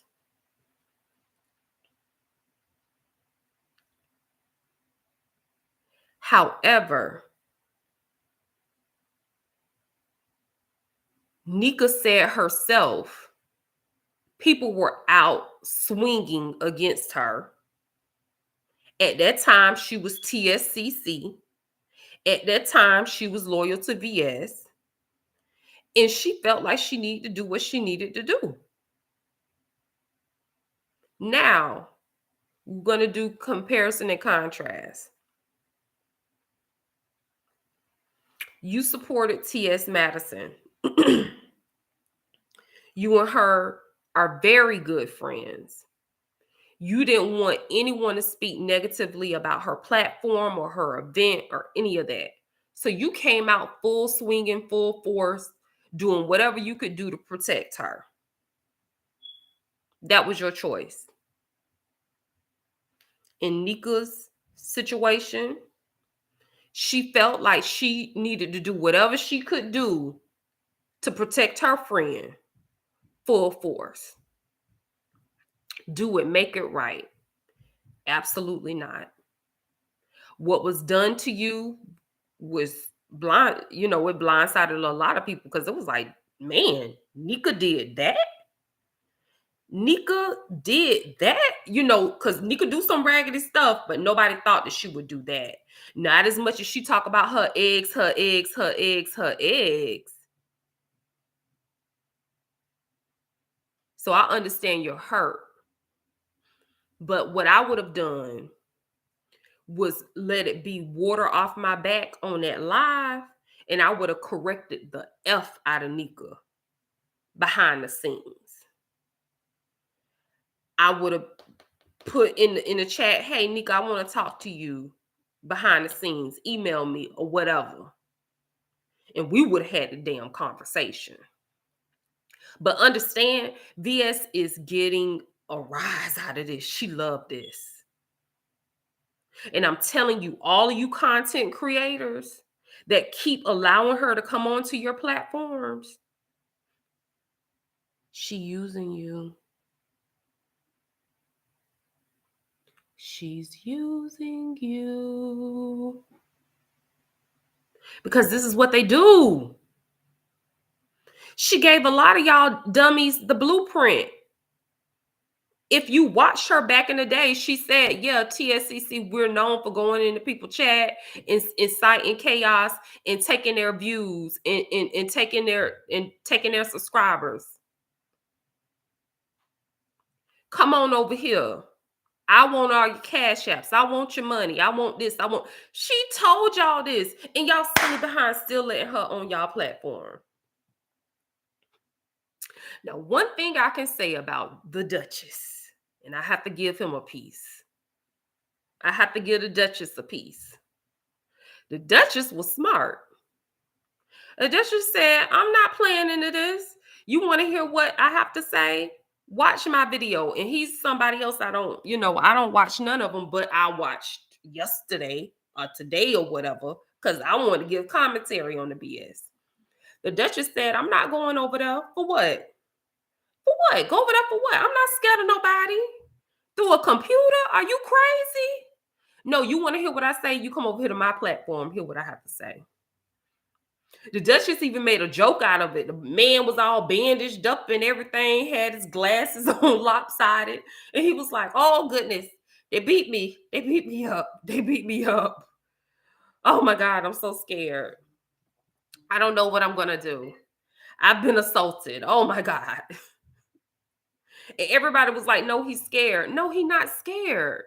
However, Nika said herself, people were out swinging against her. At that time, she was TSCC. At that time, she was loyal to VS. And she felt like she needed to do what she needed to do. Now, We're going to do comparison and contrast. You supported T.S. Madison. You and her are very good friends. You didn't want anyone to speak negatively about her platform or her event or any of that. So you came out full swing and full force, doing whatever you could do to protect her. That was your choice. In Nika's situation, she felt like she needed to do whatever she could do to protect her friend, full force. Do it, make it right. Absolutely not. What was done to you was blind, it blindsided a lot of people because it was like, man, Nika did that. Nika did that, because Nika do some raggedy stuff, but nobody thought that she would do that. Not as much as she talk about her eggs, her eggs, her eggs, her eggs. So I understand your hurt. But what I would have done was let it be water off my back on that live, and I would have corrected the F out of Nika behind the scenes. I would have put in the chat, hey, Nika, I want to talk to you behind the scenes. Email me or whatever. And we would have had the damn conversation. But understand, VS is getting a rise out of this. She loved this. And I'm telling you, all of you content creators that keep allowing her to come onto your platforms, she using you. She's using you. Because this is what they do. She gave a lot of y'all dummies the blueprint. If you watched her back in the day, she said, yeah, TSCC, we're known for going into people's chat and inciting chaos and taking their views and taking their subscribers. Come on over here. I want all your cash apps. I want your money. I want this. She told y'all this, and y'all sitting behind still letting her on y'all platform. Now, one thing I can say about the Duchess, and I have to give him a piece. I have to give the Duchess a piece. The Duchess was smart. The Duchess said, I'm not playing into this. You want to hear what I have to say? Watch my video. And he's somebody else I don't watch none of them, but I watched yesterday or today or whatever because I want to give commentary on the BS. The Duchess said, I'm not going over there. For what? For what? Go over there for what? I'm not scared of nobody. Through a computer? Are you crazy? No, you want to hear what I say? You come over here to my platform, hear what I have to say. The Duchess even made a joke out of it. The man was all bandaged up and everything, had his glasses on lopsided. And he was like, oh, goodness, they beat me. They beat me up. They beat me up. Oh, my God, I'm so scared. I don't know what I'm going to do. I've been assaulted. Oh, my God. And everybody was like, no, he's scared. No, he's not scared.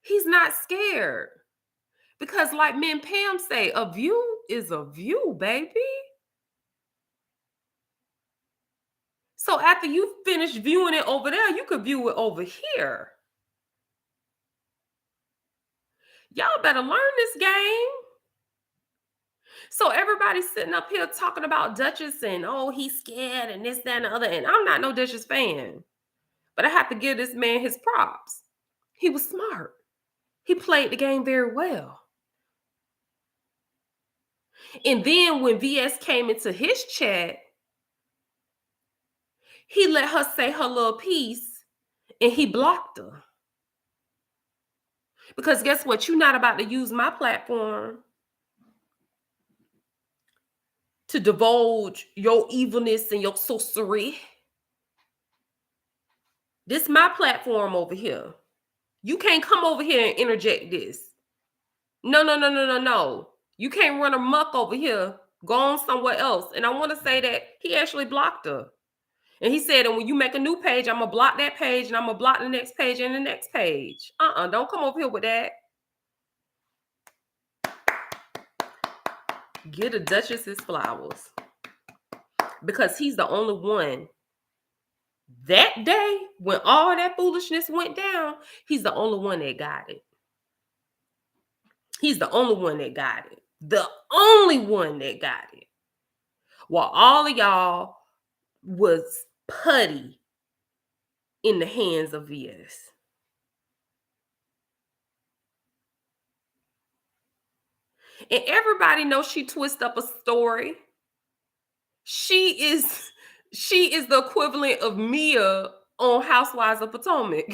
He's not scared. Because like me and Pam say, a view is a view, baby. So after you finish viewing it over there, you could view it over here. Y'all better learn this game. So everybody's sitting up here talking about Duchess and, oh, he's scared and this, that, and the other. And I'm not no Duchess fan. But I have to give this man his props. He was smart. He played the game very well. And then when VS came into his chat, he let her say her little piece and he blocked her. Because guess what? You're not about to use my platform to divulge your evilness and your sorcery. This is my platform over here. You can't come over here and interject this. No. You can't run amok over here. Go on somewhere else. And I want to say that he actually blocked her. And he said, and when you make a new page, I'm going to block that page and I'm going to block the next page and the next page. Don't come over here with that. Get a Duchess his flowers. Because he's the only one that day when all that foolishness went down, he's the only one that got it. He's the only one that got it. The only one that got it. While all of y'all was putty in the hands of VS. And everybody knows she twists up a story. She is the equivalent of Mia on Housewives of Potomac.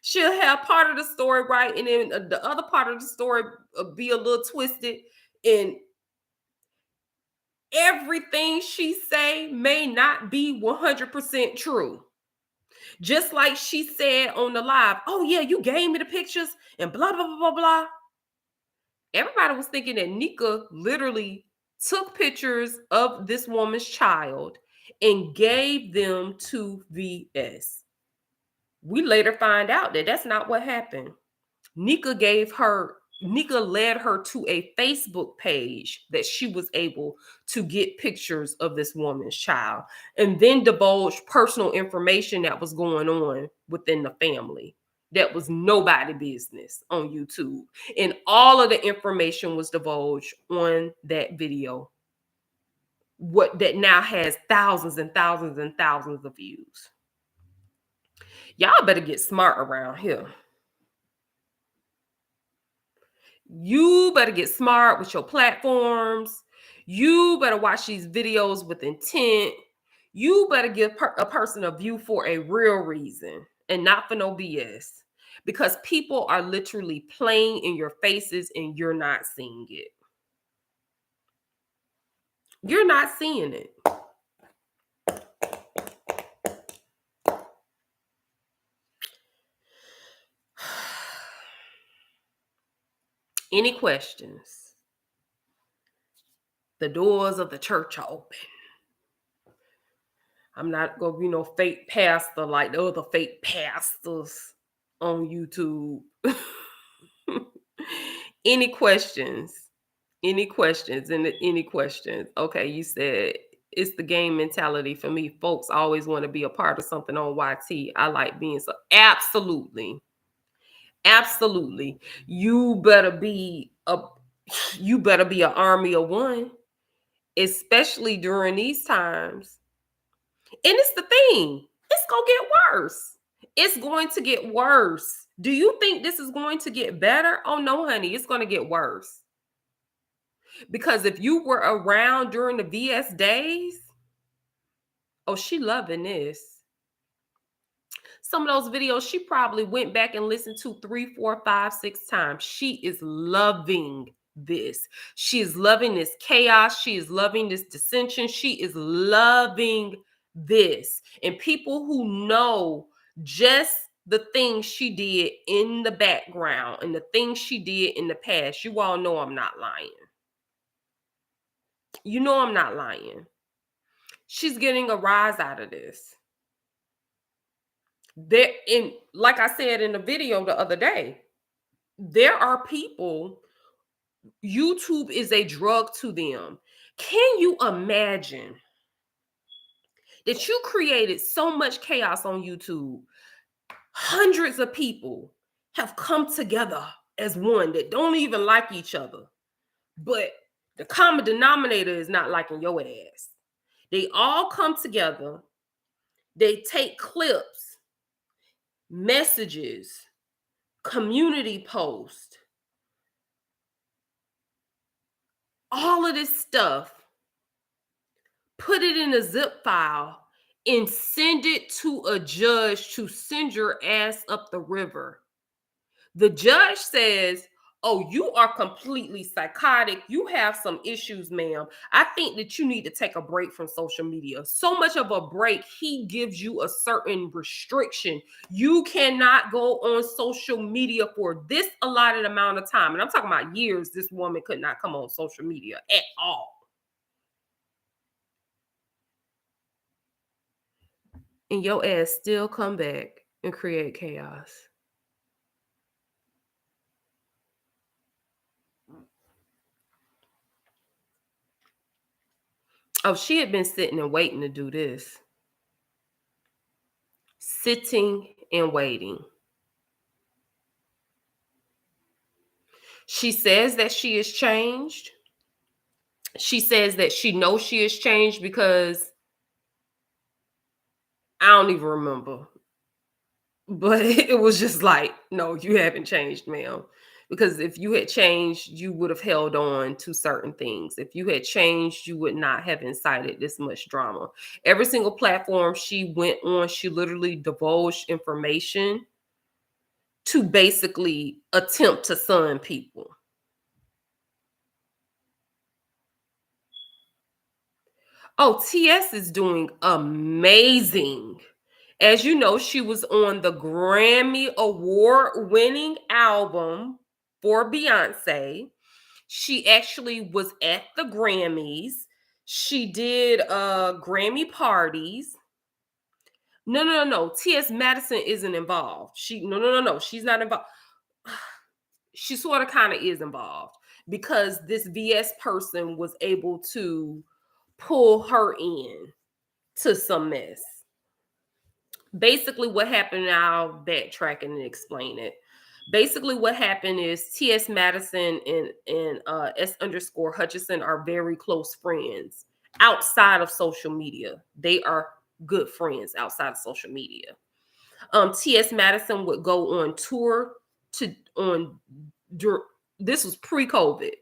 She'll have part of the story right, and then the other part of the story be a little twisted, and everything she say may not be 100% true. Just like she said on the live, oh yeah, you gave me the pictures and blah, blah, blah, blah, blah. Everybody was thinking that Nika literally took pictures of this woman's child and gave them to VS. We later find out that that's not what happened. Nika led her to a Facebook page that she was able to get pictures of this woman's child, and then divulged personal information that was going on within the family that was nobody business on YouTube. And all of the information was divulged on that video. What that now has thousands and thousands and thousands of views. Y'all better get smart around here. You better get smart with your platforms. You better watch these videos with intent. You better give a person a view for a real reason and not for no BS. Because people are literally playing in your faces and you're not seeing it. You're not seeing it. Any questions? The doors of the church are open. I'm not going to be no fake pastor like the other fake pastors on YouTube. Any questions? Any questions? Any questions? Okay, you said it's the game mentality for me. Folks always want to be a part of something on YT. I like being so. Absolutely. Absolutely. You better be an army of one, especially during these times. And it's the thing. It's going to get worse. It's going to get worse. Do you think this is going to get better? Oh, no, honey. It's going to get worse. Because if you were around during the VS days, oh, she loving this. Some of those videos she probably went back and listened to 3, 4, 5, 6 times. She is loving this. She is loving this chaos. She is loving this dissension. She is loving this. And people who know just the things she did in the background and the things she did in the past, you all know I'm not lying. You know I'm not lying. She's getting a rise out of this. Like I said in the video the other day, there are people, YouTube is a drug to them. Can you imagine that you created so much chaos on YouTube? Hundreds of people have come together as one that don't even like each other. But the common denominator is not liking your ass. They all come together. They take clips, messages, community posts, all of this stuff, put it in a zip file and send it to a judge to send your ass up the river. The judge says, oh, you are completely psychotic. You have some issues, ma'am. I think that you need to take a break from social media. So much of a break, he gives you a certain restriction. You cannot go on social media for this allotted amount of time. And I'm talking about years. This woman could not come on social media at all. and your ass still come back and create chaos. Oh, she had been sitting and waiting to do this. Sitting and waiting. She says that she is changed. She says that she knows she is changed because I don't even remember. But it was just like, no, you haven't changed, ma'am. Because if you had changed, you would have held on to certain things. If you had changed, you would not have incited this much drama. Every single platform she went on, she literally divulged information to basically attempt to sun people. Oh, TS is doing amazing. As you know, she was on the Grammy Award winning album for Beyonce. She actually was at the Grammys. She did Grammy parties. No. T.S. Madison isn't involved. No. She's not involved. She sort of kind of is involved because this VS person was able to pull her in to some mess. Basically, what happened, I'll backtrack and explain it. Basically, what happened is T.S. Madison and S underscore Hutchison are very close friends outside of social media. They are good friends outside of social media. T.S. Madison would go on tour to on this was pre-COVID.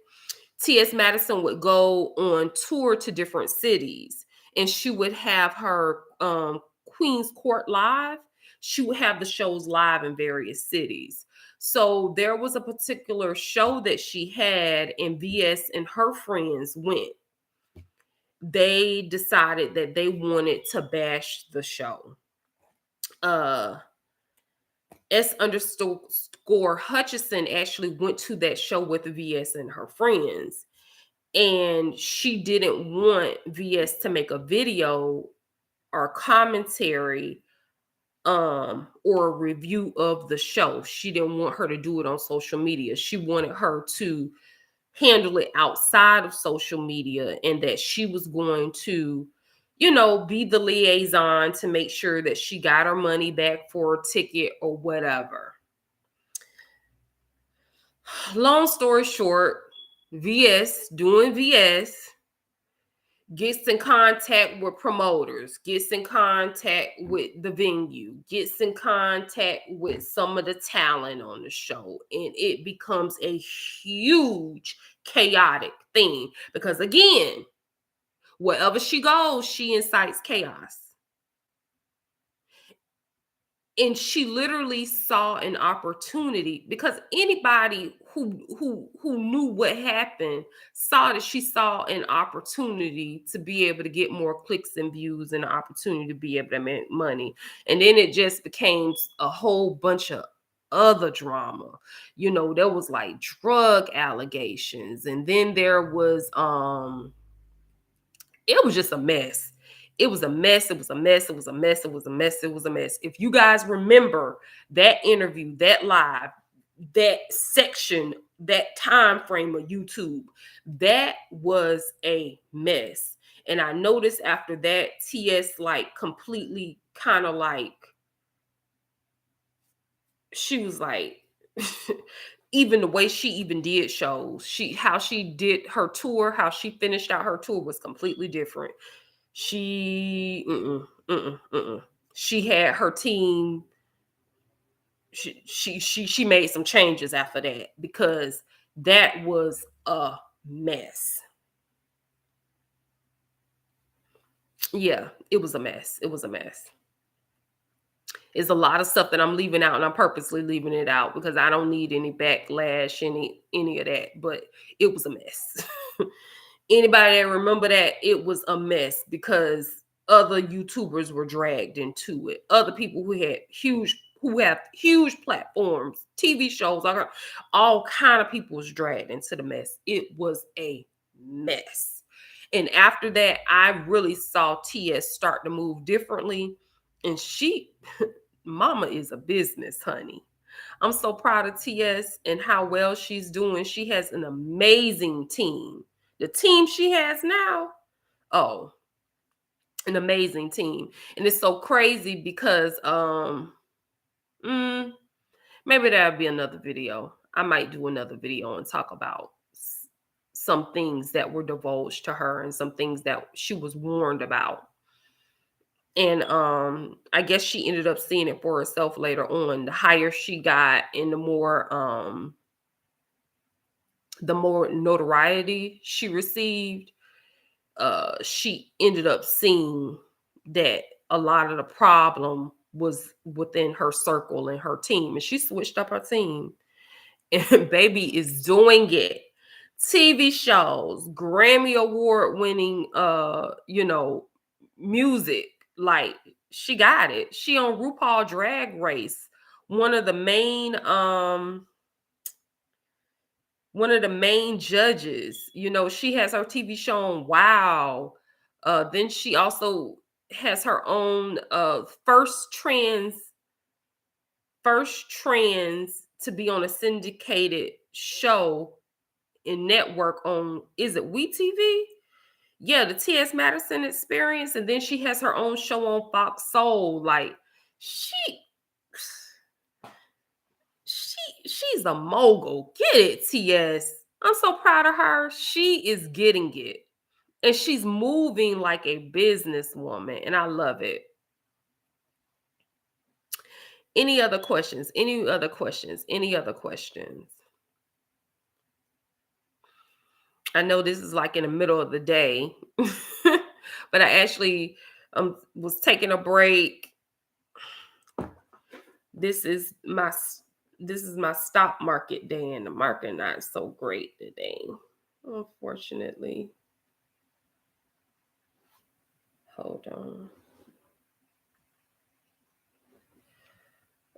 T.S. Madison would go on tour to different cities, and she would have her Queen's Court live. She would have the shows live in various cities. So there was a particular show that she had, and VS and her friends went. They decided that they wanted to bash the show. S underscore Hutchison actually went to that show with VS and her friends, and she didn't want VS to make a video or commentary or a review of the show. She didn't want her to do it on social media. She wanted her to handle it outside of social media, and that she was going to, be the liaison to make sure that she got her money back for a ticket or whatever. Long story short, VS doing VS gets in contact with promoters, gets in contact with the venue, gets in contact with some of the talent on the show, and it becomes a huge chaotic thing because, again, wherever she goes, she incites chaos. And she literally saw an opportunity because anybody who knew what happened saw that she saw an opportunity to be able to get more clicks and views and an opportunity to be able to make money. And then it just became a whole bunch of other drama. There was like drug allegations, and then there was it was just a mess. It was a mess. It was a mess. It was a mess. It was a mess. It was a mess. If you guys remember that interview, that live, that section, that time frame of YouTube, that was a mess. And I noticed after that, TS like completely kind of like, she was like, even the way she even did shows, how she did her tour, how she finished out her tour was completely different. She she had her team. She made some changes after that because that was a mess. Yeah, it was a mess. It was a mess. It's a lot of stuff that I'm leaving out, and I'm purposely leaving it out because I don't need any backlash, any of that. But it was a mess. Anybody that remember that, it was a mess because other YouTubers were dragged into it. Other people who have huge platforms, TV shows, all kind of people was dragged into the mess. It was a mess. And after that, I really saw TS start to move differently. And mama is a business, honey. I'm so proud of TS and how well she's doing. She has an amazing team. The team she has now, oh, an amazing team. And it's so crazy because mm, maybe that'll be another video. I might do another video and talk about some things that were divulged to her and some things that she was warned about. And I guess she ended up seeing it for herself later on. The higher she got and the more notoriety she received, she ended up seeing that a lot of the problem was within her circle and her team. And she switched up her team. And baby is doing it. TV shows, Grammy Award winning music. Like, she got it. She on RuPaul Drag Race. One of the main judges. She has her TV show on Wow. Then she also has her own first trans to be on a syndicated show in network on, is it WeTV? Yeah, the T.S. Madison Experience. And then she has her own show on Fox Soul. Like, she's a mogul. Get it, T.S. I'm so proud of her. She is getting it. And she's moving like a businesswoman. And I love it. Any other questions? Any other questions? Any other questions? I know this is like in the middle of the day, but I actually was taking a break. This is my stock market day, and the market not so great today, unfortunately. Hold on.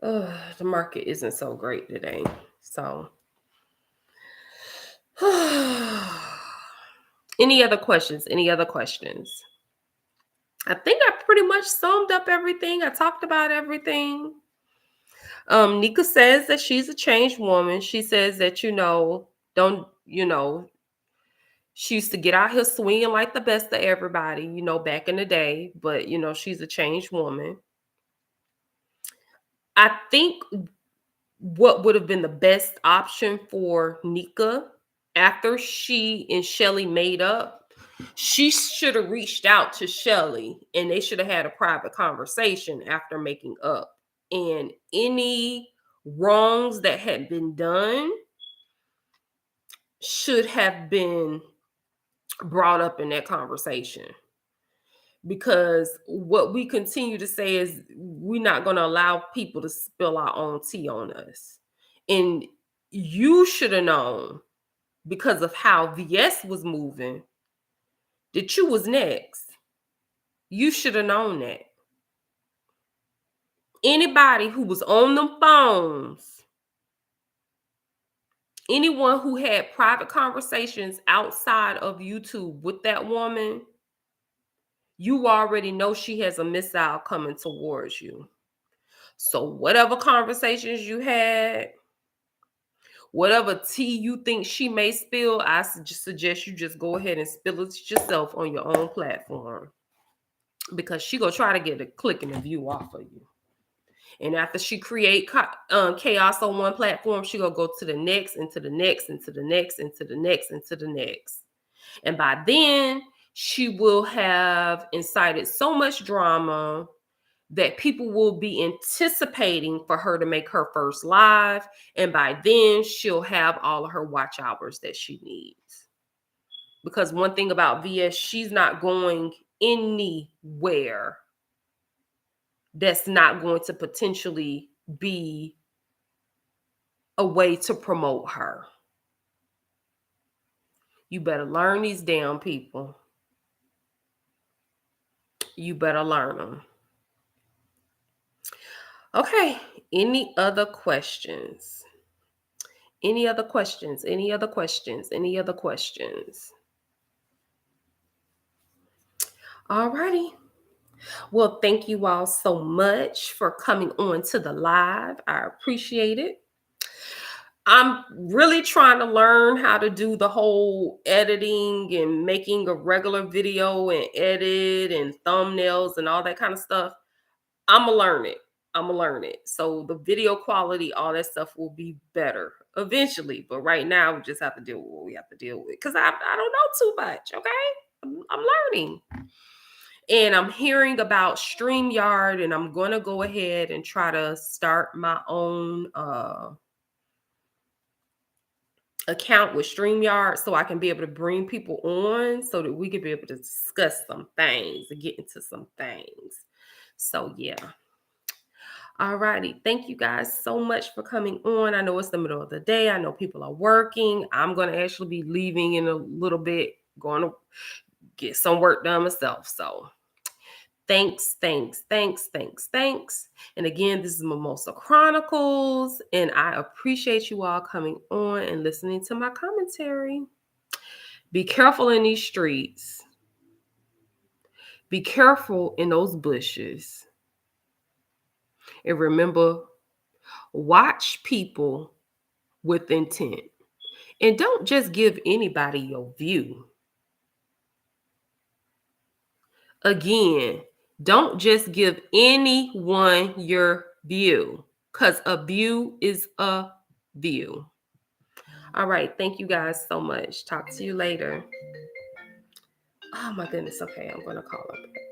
The market isn't so great today, so. Any other questions? Any other questions? I think I pretty much summed up everything. I talked about everything. Nika says that she's a changed woman. She says that, don't, she used to get out here swinging like the best of everybody, back in the day. But, she's a changed woman. I think what would have been the best option for Nika after she and Shelly made up, she should have reached out to Shelly and they should have had a private conversation after making up. And any wrongs that had been done should have been brought up in that conversation. Because what we continue to say is we're not going to allow people to spill our own tea on us. And you should have known, because of how VS was moving, that you was next. You should have known that. Anybody who was on them phones, anyone who had private conversations outside of YouTube with that woman, you already know she has a missile coming towards you. So whatever conversations you had, whatever tea you think she may spill, I suggest you just go ahead and spill it yourself on your own platform. Because she gonna try to get a click and a view off of you. And after she create chaos on one platform, she gonna go to the next, and to the next, and to the next, and to the next, and to the next. And by then, she will have incited so much drama that people will be anticipating for her to make her first live. And by then, she'll have all of her watch hours that she needs. Because one thing about VS, she's not going anywhere that's not going to potentially be a way to promote her. You better learn these damn people. You better learn them. Okay. Any other questions? Any other questions? Any other questions? Any other questions? All righty. Well, thank you all so much for coming on to the live. I appreciate it. I'm really trying to learn how to do the whole editing and making a regular video and edit and thumbnails and all that kind of stuff. I'm gonna learn it. I'm gonna learn it. So the video quality, all that stuff will be better eventually. But right now, we just have to deal with what we have to deal with because I don't know too much. Okay, I'm learning. And I'm hearing about StreamYard, and I'm gonna go ahead and try to start my own account with StreamYard so I can be able to bring people on so that we can be able to discuss some things and get into some things. So yeah. All righty. Thank you guys so much for coming on. I know it's the middle of the day. I know people are working. I'm going to actually be leaving in a little bit, going to get some work done myself. So thanks. And again, this is Mimosa Chronicles, and I appreciate you all coming on and listening to my commentary. Be careful in these streets. Be careful in those bushes. And remember, watch people with intent. And don't just give anybody your view. Again, don't just give anyone your view, because a view is a view. All right. Thank you guys so much. Talk to you later. Oh my goodness. Okay, I'm going to call up.